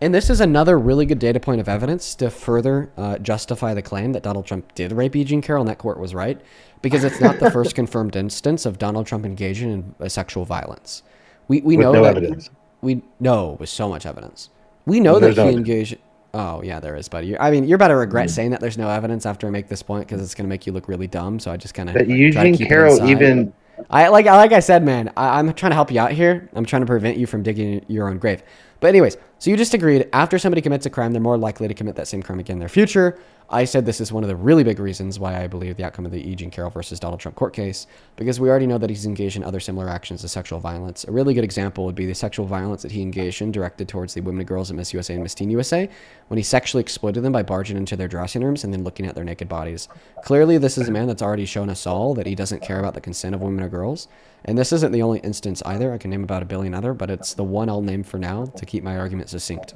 And this is another really good data point of evidence to further justify the claim that Donald Trump did rape E. Jean Carroll and that court was right, because it's not the first confirmed instance of Donald Trump engaging in sexual violence. We know no that evidence. We know with so much evidence. We know that he engaged. Oh yeah, there is, buddy. I mean, you're about to regret saying that there's no evidence after I make this point because it's going to make you look really dumb. So I just kind of. But Eugene Carroll even. Like I said, man, I'm trying to help you out here. I'm trying to prevent you from digging your own grave. But anyways, so you just agreed after somebody commits a crime, they're more likely to commit that same crime again in their future. I said this is one of the really big reasons why I believe the outcome of the E. Jean Carroll versus Donald Trump court case, because we already know that he's engaged in other similar actions of sexual violence. A really good example would be the sexual violence that he engaged in directed towards the women and girls at Miss USA and Miss Teen USA, when he sexually exploited them by barging into their dressing rooms and then looking at their naked bodies. Clearly, this is a man that's already shown us all that he doesn't care about the consent of women or girls. And this isn't the only instance either. I can name about a billion other, but it's the one I'll name for now to keep my argument succinct.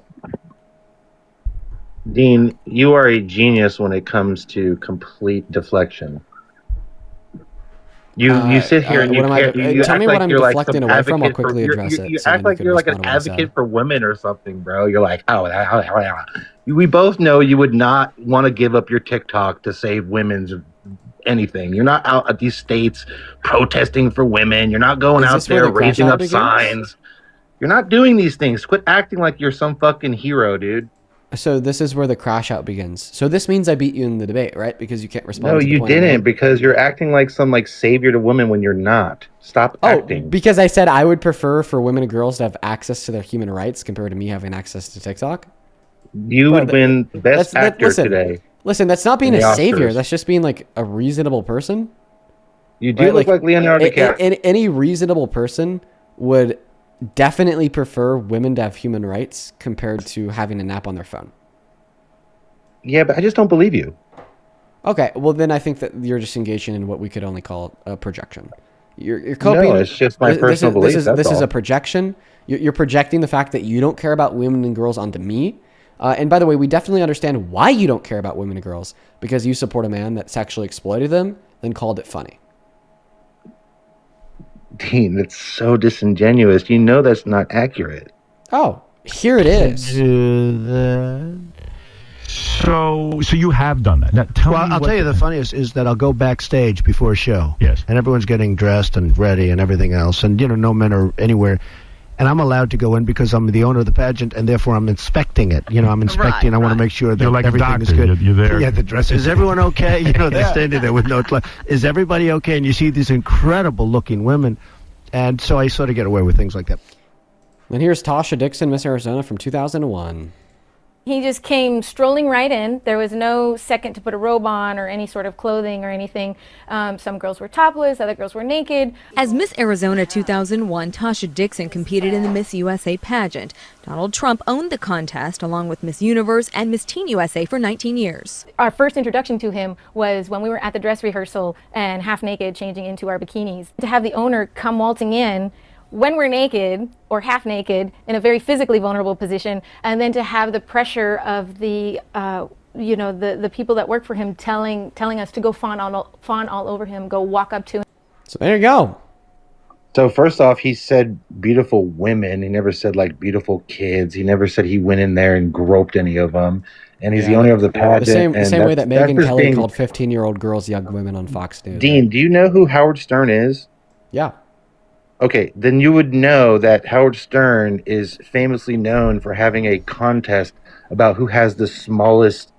Dean, you are a genius when it comes to complete deflection. You sit here and you tell me what I'm deflecting away from. I'll quickly address it. You act like you're like an advocate for women or something, bro. You're like, we both know you would not want to give up your TikTok to save women's anything. You're not out at these states protesting for women. You're not going out there raising up signs. You're not doing these things. Quit acting like you're some fucking hero, dude. So this is where the crash out begins. So this means I beat you in the debate, right? Because you can't respond. No, you didn't, because you're acting like some savior to women when you're not. Stop acting. Because I said I would prefer for women and girls to have access to their human rights compared to me having access to TikTok. You would win the best actor today. Listen, that's not being a savior. That's just being like a reasonable person. You do look like Leonardo DiCaprio. Any reasonable person would definitely prefer women to have human rights compared to having a nap on their phone. Yeah, but I just don't believe you. Okay, well then I think that you're just engaging in what we could only call a projection. You're copying. No, it's just my personal belief. This is a projection. You're projecting the fact that you don't care about women and girls onto me. And by the way, we definitely understand why you don't care about women and girls, because you support a man that sexually exploited them, then called it funny. Dean, that's so disingenuous. You know that's not accurate. Oh, here it is. So you have done that. Now, I'll tell you the funniest is that I'll go backstage before a show. Yes. And everyone's getting dressed and ready and everything else. And, no men are anywhere. And I'm allowed to go in because I'm the owner of the pageant, and therefore I'm inspecting it. I'm inspecting. I want to make sure that like everything is good. You're there. Yeah, the dress. Is everyone okay? They're standing there with no clothes. Is everybody okay? And you see these incredible-looking women. And so I sort of get away with things like that. And here's Tasha Dixon, Miss Arizona from 2001. He just came strolling right in. There was no second to put a robe on or any sort of clothing or anything. Some girls were topless, other girls were naked. As Miss Arizona 2001, Tasha Dixon competed in the Miss USA pageant. Donald Trump owned the contest along with Miss Universe and Miss Teen USA for 19 years. Our first introduction to him was when we were at the dress rehearsal and half naked changing into our bikinis. To have the owner come waltzing in when we're naked or half naked in a very physically vulnerable position, and then to have the pressure of the the people that work for him telling us to go fawn all over him, go walk up to him. So there you go. So first off, he said beautiful women. He never said like beautiful kids. He never said he went in there and groped any of them. And he's the owner of the pageant. The same way that Megyn Kelly called 15-year-old girls young women on Fox News. Dean, right? Do you know who Howard Stern is? Yeah. Okay, then you would know that Howard Stern is famously known for having a contest about who has the smallest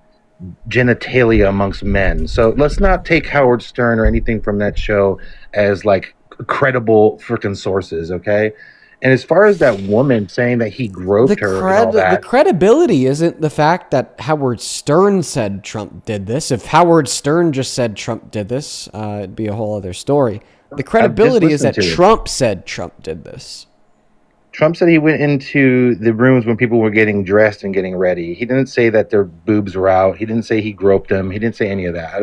genitalia amongst men. So let's not take Howard Stern or anything from that show as like credible freaking sources, okay? And as far as that woman saying that he groped her and all that, the credibility isn't the fact that Howard Stern said Trump did this. If Howard Stern just said Trump did this, it'd be a whole other story. The credibility is that Trump said Trump did this. Trump said he went into the rooms when people were getting dressed and getting ready. He didn't say that their boobs were out. He didn't say he groped them. He didn't say any of that.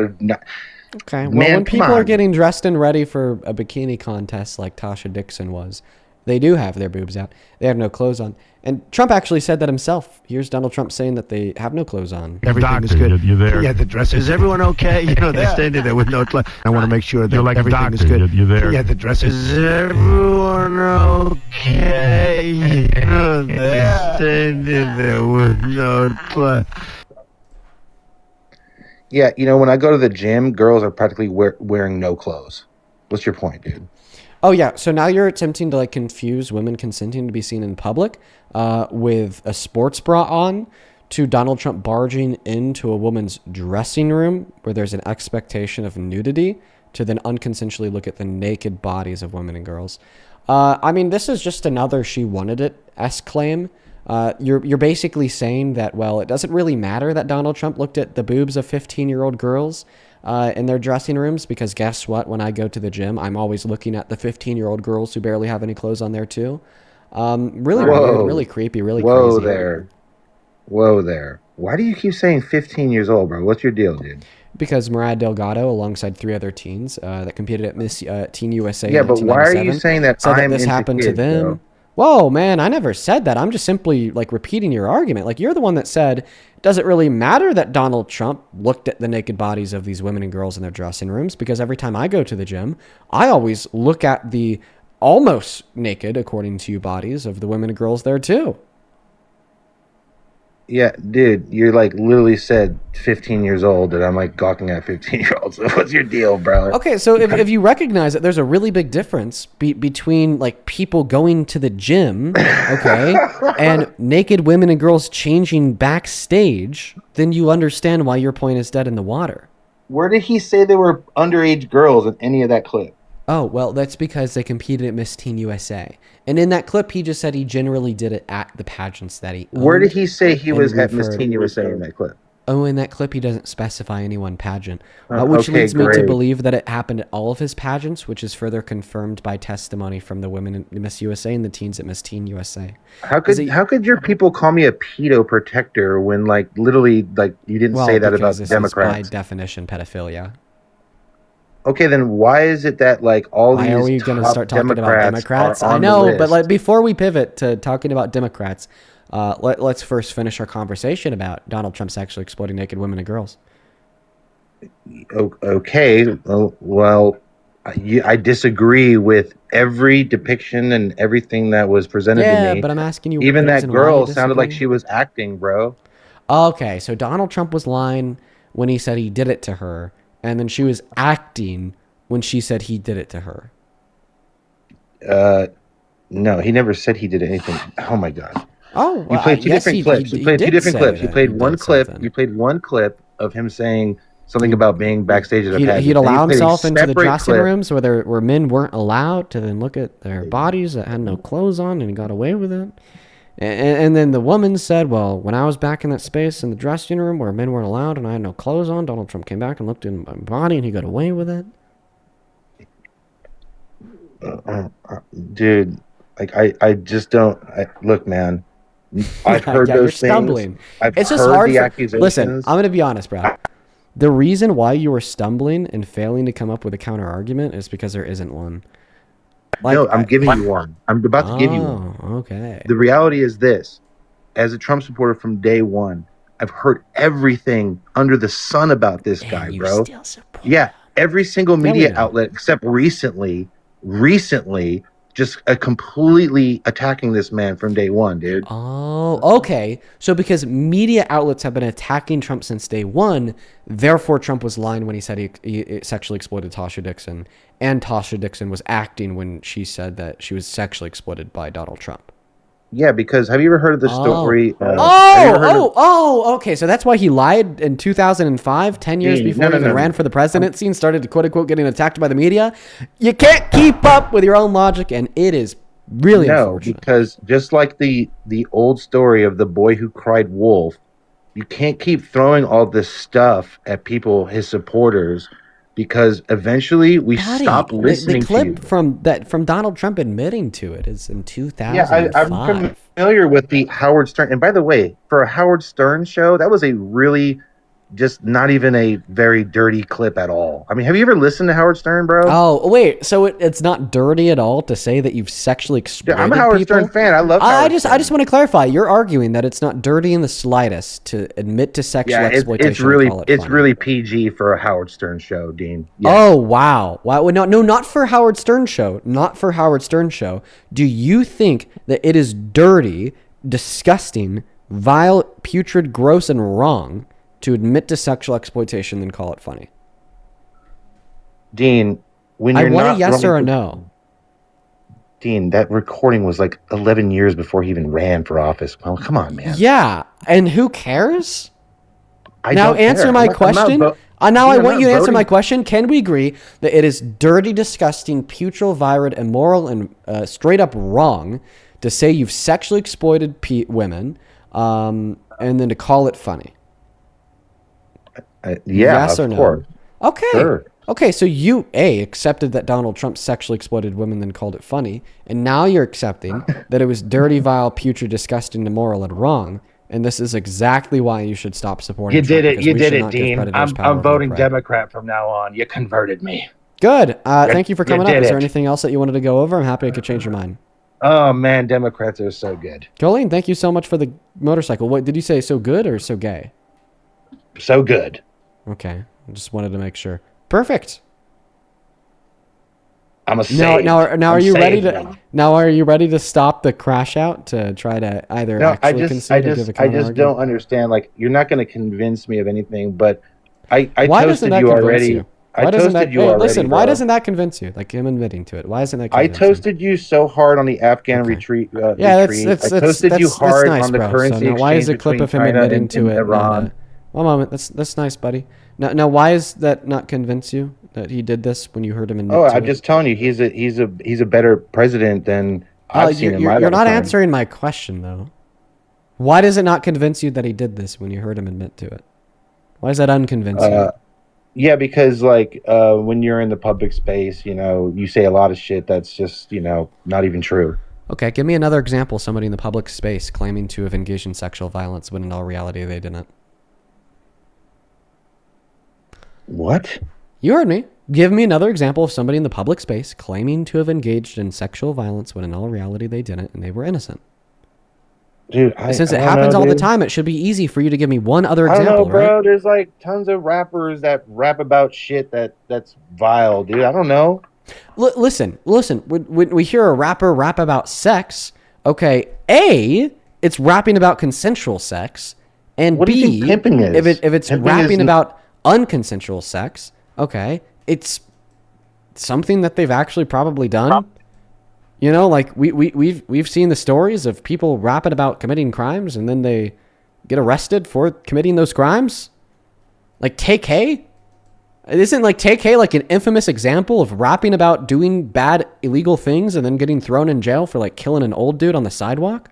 Okay, well, when people are getting dressed and ready for a bikini contest like Tasha Dixon was, they do have their boobs out. They have no clothes on. And Trump actually said that himself. Here's Donald Trump saying that they have no clothes on. Everything is good. You're there. Yeah, the dress. Is everyone okay? You know, they're standing there with no clothes. I want to make sure that like everything is good. You're there. Yeah, the dress. Is everyone okay? You know, they're standing there with no clothes. Yeah, you know, when I go to the gym, girls are practically wearing no clothes. What's your point, dude? Oh, yeah. So now you're attempting to like confuse women consenting to be seen in public with a sports bra on to Donald Trump barging into a woman's dressing room where there's an expectation of nudity to then unconsensually look at the naked bodies of women and girls. I mean, this is just another she wanted it-esque claim. You're basically saying that, well, it doesn't really matter that Donald Trump looked at the boobs of 15-year-old girls in their dressing rooms, because guess what? When I go to the gym, I'm always looking at the 15-year-old girls who barely have any clothes on there too. Really weird, really creepy, really crazy. Whoa there. Why do you keep saying 15 years old, bro? What's your deal, dude? Because Murad Delgado, alongside 3 other teens that competed at Miss Teen USA, yeah, but why are you saying that this happened to them? Bro. Whoa, man, I never said that. I'm just simply like repeating your argument. Like, you're the one that said, does it really matter that Donald Trump looked at the naked bodies of these women and girls in their dressing rooms? Because every time I go to the gym, I always look at the almost naked, according to you, bodies of the women and girls there too. Yeah, dude, you're like literally said 15 years old, and I'm like gawking at 15-year-olds. What's your deal, bro? Okay, so if you recognize that there's a really big difference between like people going to the gym, okay, and naked women and girls changing backstage, then you understand why your point is dead in the water. Where did he say there were underage girls in any of that clip? Oh, well, that's because they competed at Miss Teen USA. And in that clip, he just said he generally did it at the pageants that he owned. Where did he say he was at Miss Teen USA in that clip? Oh, in that clip, he doesn't specify any one pageant, which leads me to believe that it happened at all of his pageants, which is further confirmed by testimony from the women in Miss USA and the teens at Miss Teen USA. How could your people call me a pedo protector when, like, literally, like, you didn't say that about Democrats? Is by definition pedophilia. Okay, then why is it that like all these? Why are we going to start talking about Democrats? I know, but like before we pivot to talking about Democrats, let's first finish our conversation about Donald Trump sexually exploiting naked women and girls. Okay, well, I disagree with every depiction and everything that was presented to me. Yeah, but I'm asking you. Even that girl sounded like she was acting, bro. Okay, so Donald Trump was lying when he said he did it to her. And then she was acting when she said he did it to her. No, he never said he did anything. Oh my God. Oh, you played two different clips. You played two different clips. You played one clip. You played one clip of him saying something about being backstage at a pageant. He'd allow himself into the dressing rooms where men weren't allowed to then look at their bodies that had no clothes on, and he got away with it. And then the woman said, well, when I was back in that space in the dressing room where men weren't allowed and I had no clothes on, Donald Trump came back and looked in my body and he got away with it. Dude, like I just don't look, man. I've heard those things. It's just hard the accusations. Listen, I'm going to be honest, bro. The reason why you were stumbling and failing to come up with a counter argument is because there isn't one. Like, no, I'm giving you one. I'm about to give you one. Okay. The reality is this. As a Trump supporter from day one, I've heard everything under the sun about this guy, bro. Yeah, every single media outlet except recently just completely attacking this man from day one, dude. Oh, okay. So because media outlets have been attacking Trump since day one, therefore Trump was lying when he said he sexually exploited Tasha Dixon, and Tasha Dixon was acting when she said that she was sexually exploited by Donald Trump. Yeah, because have you ever heard of the story? Okay. So that's why he lied in 2005, 10 years before he even ran for the presidency and started, quote unquote, getting attacked by the media. You can't keep up with your own logic, and it is really unfortunate. Because just like the old story of the boy who cried wolf, you can't keep throwing all this stuff at people, his supporters, because eventually we stop listening the clip to you. from Donald Trump admitting to it is in 2005. Yeah, I'm familiar with the Howard Stern. And by the way, for a Howard Stern show, that was a really just not even a very dirty clip at all. I mean, have you ever listened to Howard Stern, bro? Oh, wait. So it's not dirty at all to say that you've sexually exploited I'm a Howard people? Stern fan. I love Howard Stern. I just want to clarify. You're arguing that it's not dirty in the slightest to admit to sexual exploitation. It's really PG for a Howard Stern show, Dean. Yes. Oh, wow. No, not for Howard Stern show. Not for Howard Stern show. Do you think that it is dirty, disgusting, vile, putrid, gross, and wrong to admit to sexual exploitation and call it funny? Dean, when you're I want a yes or a no. Dean, that recording was like 11 years before he even ran for office. Well, come on, man. Yeah, and who cares? I now don't answer care. my question. Now I want you to answer my voting. question. Can we agree that it is dirty, disgusting, putrid, immoral, and straight up wrong to say you've sexually exploited women and then to call it funny? Yes or no? Course. Okay. Sure. Okay, so you accepted that Donald Trump sexually exploited women, then called it funny, and now you're accepting that it was dirty, vile, putrid, disgusting, immoral, and wrong. And this is exactly why you should stop supporting Trump. You did it, Dean. I'm voting Democrat from now on. You converted me. Good. Thank you for coming up. Is there anything else that you wanted to go over? I'm happy I could change your mind. Oh, man, Democrats are so good. Colleen, thank you so much for the motorcycle. What did you say, so good or so gay? So good. Okay. I just wanted to make sure. Perfect. I'm a save. Now are you ready to? Now are you ready to stop the crash out to try to either actually concede or give a counter I just don't understand. Like, you're not going to convince me of anything. But I why doesn't that you convince already. You? I toasted you already. Listen, bro. why doesn't that convince you? Like him admitting to it. Why isn't that? I toasted you so hard on the Afghan retreat. Yeah, I toasted you hard nice, on the bro. currency exchange why is a clip of him China admitting to it? Iran. One moment. That's nice, buddy. Now, why is that not convince you that he did this when you heard him admit to it? I'm just telling you, he's a better president than I've seen in my lifetime. You're not answering my question though. Why does it not convince you that he did this when you heard him admit to it? Why is that unconvincing? Yeah, because when you're in the public space, you say a lot of shit that's just not even true. Okay, give me another example. Somebody in the public space claiming to have engaged in sexual violence when in all reality they didn't. What? You heard me. Give me another example of somebody in the public space claiming to have engaged in sexual violence when in all reality they didn't and they were innocent. Dude, since it happens all the time, it should be easy for you to give me one other example, I don't know, bro. Right? There's tons of rappers that rap about shit that's vile, dude. I don't know. Listen. When we hear a rapper rap about sex, okay, A, it's rapping about consensual sex, and what B, do you think pimping is? If it's pimping rapping about unconsensual sex, okay, it's something that they've actually probably done. We've seen the stories of people rapping about committing crimes and then they get arrested for committing those crimes. Like TK, isn't TK like an infamous example of rapping about doing bad illegal things and then getting thrown in jail for killing an old dude on the sidewalk?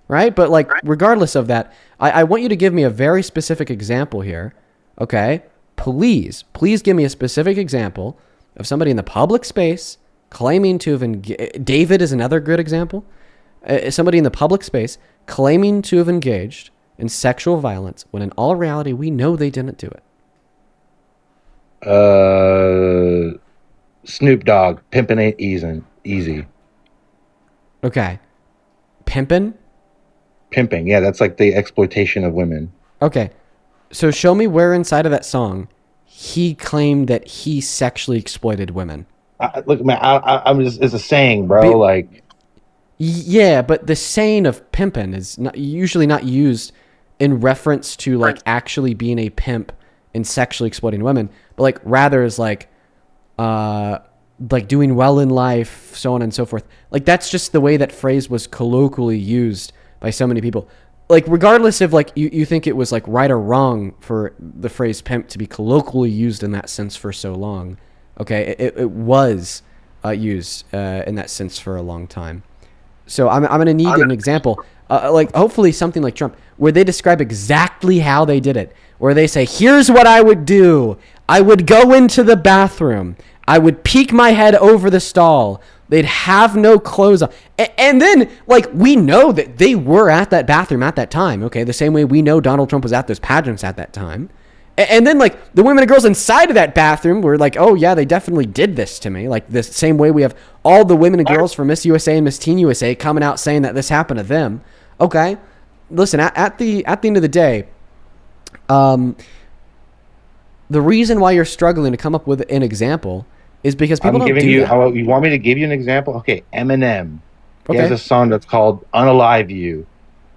Right? But regardless of that, I want you to give me a very specific example here. Okay, please give me a specific example of somebody in the public space claiming to have David is another good example. Somebody in the public space claiming to have engaged in sexual violence when in all reality we know they didn't do it. Snoop Dogg, pimping ain't easy. Okay, pimping, yeah, that's the exploitation of women. Okay. So show me where inside of that song he claimed that he sexually exploited women. Look, man, I'm just, it's a saying, bro. Like, yeah, but the saying of pimpin' is usually not used in reference to like actually being a pimp and sexually exploiting women, but like rather is like doing well in life, so on and so forth. Like that's just the way that phrase was colloquially used by so many people. Like regardless of like you think it was like right or wrong for the phrase pimp to be colloquially used in that sense for so long. Okay, it was used in that sense for a long time. So I'm going to need an example, like hopefully something like Trump, where they describe exactly how they did it, where they say, here's what I would do. I would go into the bathroom. I would peek my head over the stall. They'd have no clothes on. And then, like, we know that they were at that bathroom at that time, okay? The same way we know Donald Trump was at those pageants at that time. And then, like, the women and girls inside of that bathroom were like, oh, yeah, they definitely did this to me. Like, the same way we have all the women and girls from Miss USA and Miss Teen USA coming out saying that this happened to them. Okay? Listen, at the end of the day, the reason why you're struggling to come up with an example is because people don't do that. You want me to give you an example? Okay, Eminem. He has a song that's called Unalive You.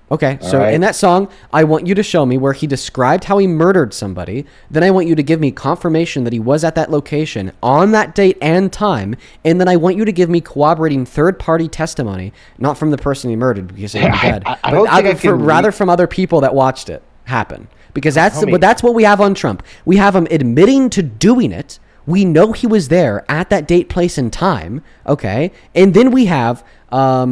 Okay, so in that song, I want you to show me where he described how he murdered somebody. Then I want you to give me confirmation that he was at that location on that date and time. And then I want you to give me corroborating third-party testimony, not from the person he murdered because he's dead, rather from other people that watched it happen. Because that's what we have on Trump. We have him admitting to doing it. We know he was there at that date, place, and time. Okay, and then we have all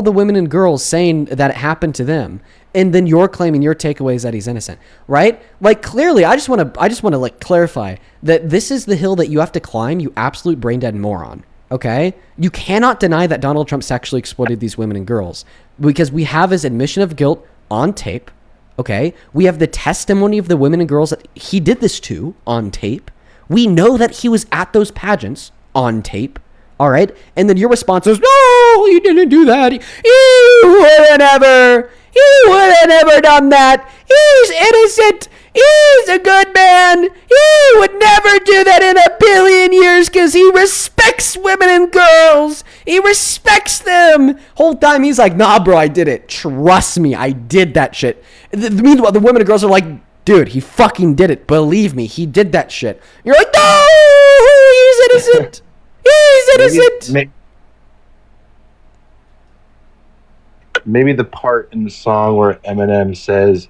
the women and girls saying that it happened to them, and then you're claiming your takeaway is that he's innocent, right? Like clearly, I just want to like clarify that this is the hill that you have to climb, you absolute brain dead moron. Okay, you cannot deny that Donald Trump sexually exploited these women and girls because we have his admission of guilt on tape. Okay, we have the testimony of the women and girls that he did this to on tape. We know that he was at those pageants on tape. All right. And then your response is, no, you didn't do that. He would have never done that. He's innocent. He's a good man. He would never do that in a billion years because he respects women and girls. He respects them. Whole time he's like, nah, bro, I did it. Trust me, I did that shit. Meanwhile, the women and girls are like, dude, he fucking did it. Believe me, he did that shit. You're like, no, he's innocent. He's innocent. Maybe the part in the song where Eminem says,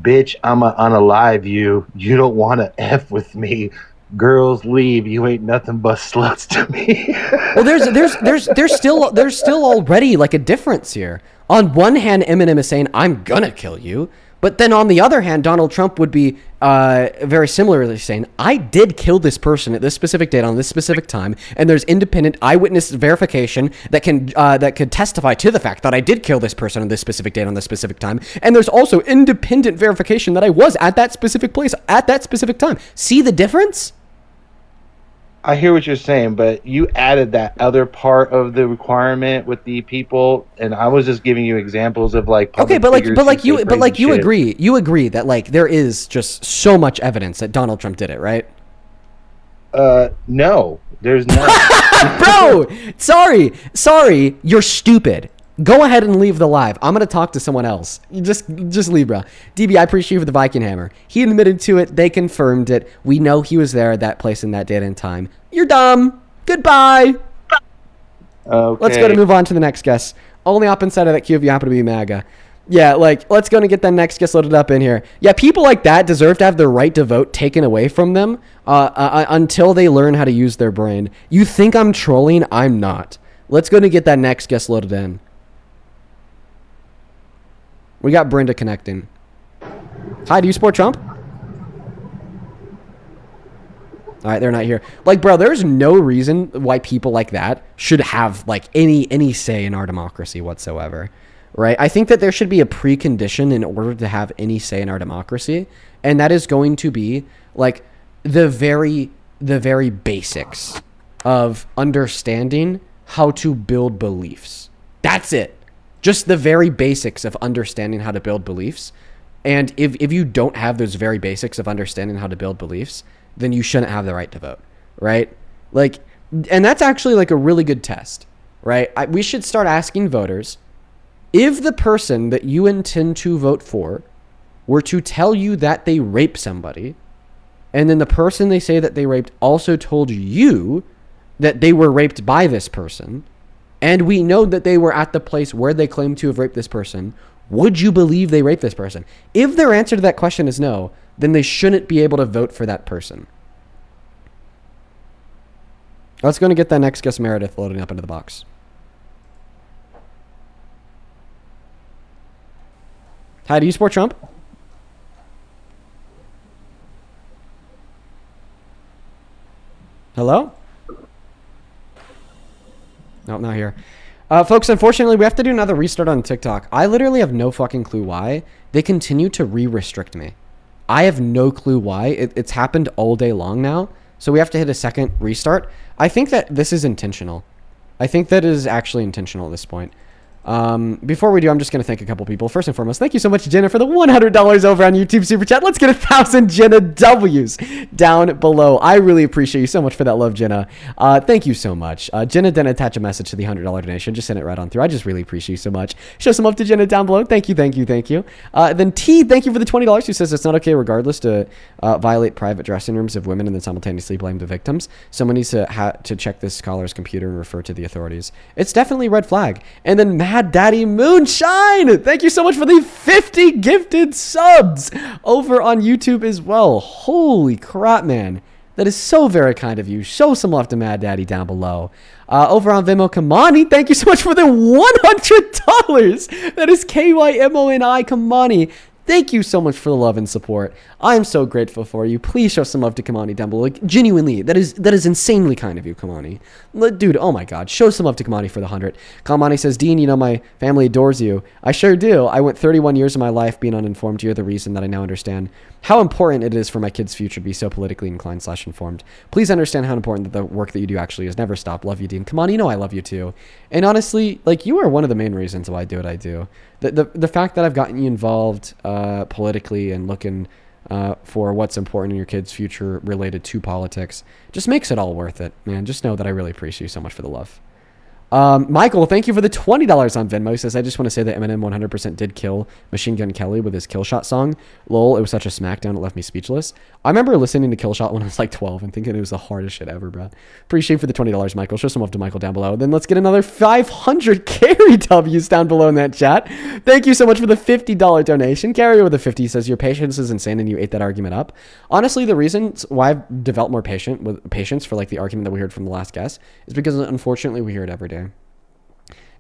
bitch, I'ma unalive you. You don't want to F with me. Girls leave. You ain't nothing but sluts to me. Well, there's still already like a difference here. On one hand, Eminem is saying, I'm gonna kill you. But then on the other hand, Donald Trump would be very similarly saying, I did kill this person at this specific date on this specific time, and there's independent eyewitness verification that could testify to the fact that I did kill this person on this specific date on this specific time, and there's also independent verification that I was at that specific place at that specific time. See the difference? I hear what you're saying, but you added that other part of the requirement with the people, and I was just giving you examples of like. Okay, but you agree that like there is just so much evidence that Donald Trump did it, right? No, there's not. Bro, sorry, you're stupid. Go ahead and leave the live. I'm gonna talk to someone else. You just leave, bro. DB, I appreciate you for the Viking hammer. He admitted to it. They confirmed it. We know he was there at that place in that date and time. You're dumb. Goodbye. Okay. Let's go to move on to the next guest. Only up inside of that queue if you happen to be MAGA. Yeah, like, let's go and get that next guest loaded up in here. Yeah, people like that deserve to have their right to vote taken away from them until they learn how to use their brain. You think I'm trolling? I'm not. Let's go and get that next guest loaded in. We got Brenda connecting. Hi, do you support Trump? All right, they're not here. Like, bro, there's no reason why people like that should have, like, any say in our democracy whatsoever, right? I think that there should be a precondition in order to have any say in our democracy, and that is going to be, like, the very basics of understanding how to build beliefs. That's it. Just the very basics of understanding how to build beliefs. And if you don't have those very basics of understanding how to build beliefs, then you shouldn't have the right to vote, right? Like, And that's actually like a really good test, right? We should start asking voters, if the person that you intend to vote for were to tell you that they raped somebody, and then the person they say that they raped also told you that they were raped by this person, and we know that they were at the place where they claim to have raped this person, would you believe they raped this person? If their answer to that question is no, then they shouldn't be able to vote for that person. Let's go and get that next guest Meredith loading up into the box. Hi, do you support Trump? Hello? Nope, not here. Folks, unfortunately, we have to do another restart on TikTok. I literally have no fucking clue why. They continue to restrict me. I have no clue why. It's happened all day long now. So we have to hit a second restart. I think that this is intentional. I think that it is actually intentional at this point. Before we do, I'm just going to thank a couple people. First and foremost, thank you so much, Jenna, for the $100 over on YouTube Super Chat. Let's get 1,000 Jenna W's down below. I really appreciate you so much for that love, Jenna. Thank you so much. Jenna didn't attach a message to the $100 donation. Just send it right on through. I just really appreciate you so much. Show some love to Jenna down below. Thank you, thank you, thank you. Then T, thank you for the $20, who says it's not okay regardless to violate private dressing rooms of women and then simultaneously blame the victims. Someone needs to check this scholar's computer and refer to the authorities. It's definitely a red flag. And then Mad Daddy Moonshine, thank you so much for the 50 gifted subs over on YouTube as well. Holy crap, man. That is so very kind of you. Show some love to Mad Daddy down below. Over on Venmo, Kamani, thank you so much for the $100. That is KYMONI Kamani. Thank you so much for the love and support. I am so grateful for you. Please show some love to Kamani down below. Like, genuinely, that is insanely kind of you, Kamani. Dude, oh my God. Show some love to Kamani for the 100. Kamani says, Dean, you know my family adores you. I sure do. I went 31 years of my life being uninformed. You're the reason that I now understand how important it is for my kids' future to be so politically inclined / informed. Please understand how important that the work that you do actually is. Never stop. Love you, Dean. Kamani, you know I love you too. And honestly, like, you are one of the main reasons why I do what I do. The fact that I've gotten you involved politically and looking for what's important in your kids' future related to politics just makes it all worth it, man. Just know that I really appreciate you so much for the love. Michael, thank you for the $20 on Venmo. He says, I just want to say that Eminem 100% did kill Machine Gun Kelly with his Killshot song. Lol, it was such a smackdown, it left me speechless. I remember listening to Killshot when I was like 12 and thinking it was the hardest shit ever, bro. Appreciate for the $20, Michael. Show some love to Michael down below. Then let's get another 500 Carrie W's down below in that chat. Thank you so much for the $50 donation. Carrie with a 50 says, your patience is insane and you ate that argument up. Honestly, the reason why I've developed more patience for like the argument that we heard from the last guest is because unfortunately we hear it every day.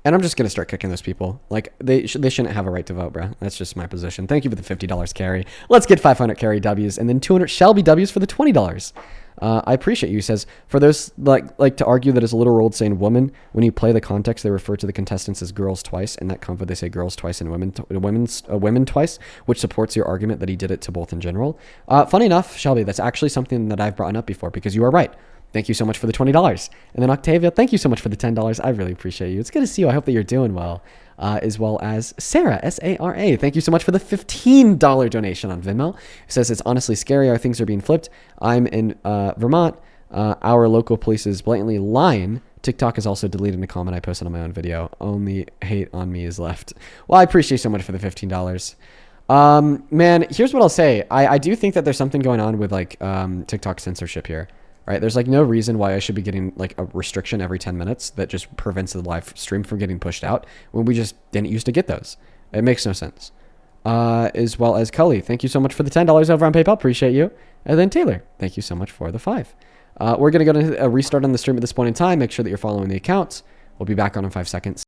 And I'm just going to start kicking those people. Like, they shouldn't have a right to vote, bro. That's just my position. Thank you for the $50, Carrie. Let's get 500 Carrie W's and then 200 Shelby W's for the $20. I appreciate you. He says, for those like to argue that it's a literal old saying woman, when you play the context, they refer to the contestants as girls twice. In that convo, they say girls twice and women twice, which supports your argument that he did it to both in general. Funny enough, Shelby, that's actually something that I've brought up before because you are right. Thank you so much for the $20. And then Octavia, thank you so much for the $10. I really appreciate you. It's good to see you. I hope that you're doing well. As well as Sarah, S-A-R-A. Thank you so much for the $15 donation on Venmo. It says, it's honestly scary how things are being flipped. I'm in Vermont. Our local police is blatantly lying. TikTok is also deleting a comment I posted on my own video. Only hate on me is left. Well, I appreciate you so much for the $15. Man, here's what I'll say. I do think that there's something going on with like TikTok censorship here. Right? There's like no reason why I should be getting like a restriction every 10 minutes that just prevents the live stream from getting pushed out when we just didn't used to get those. It makes no sense. As well as Cully, thank you so much for the $10 over on PayPal. Appreciate you. And then Taylor, thank you so much for the 5. We're going to go to a restart on the stream at this point in time. Make sure that you're following the accounts. We'll be back on in 5 seconds.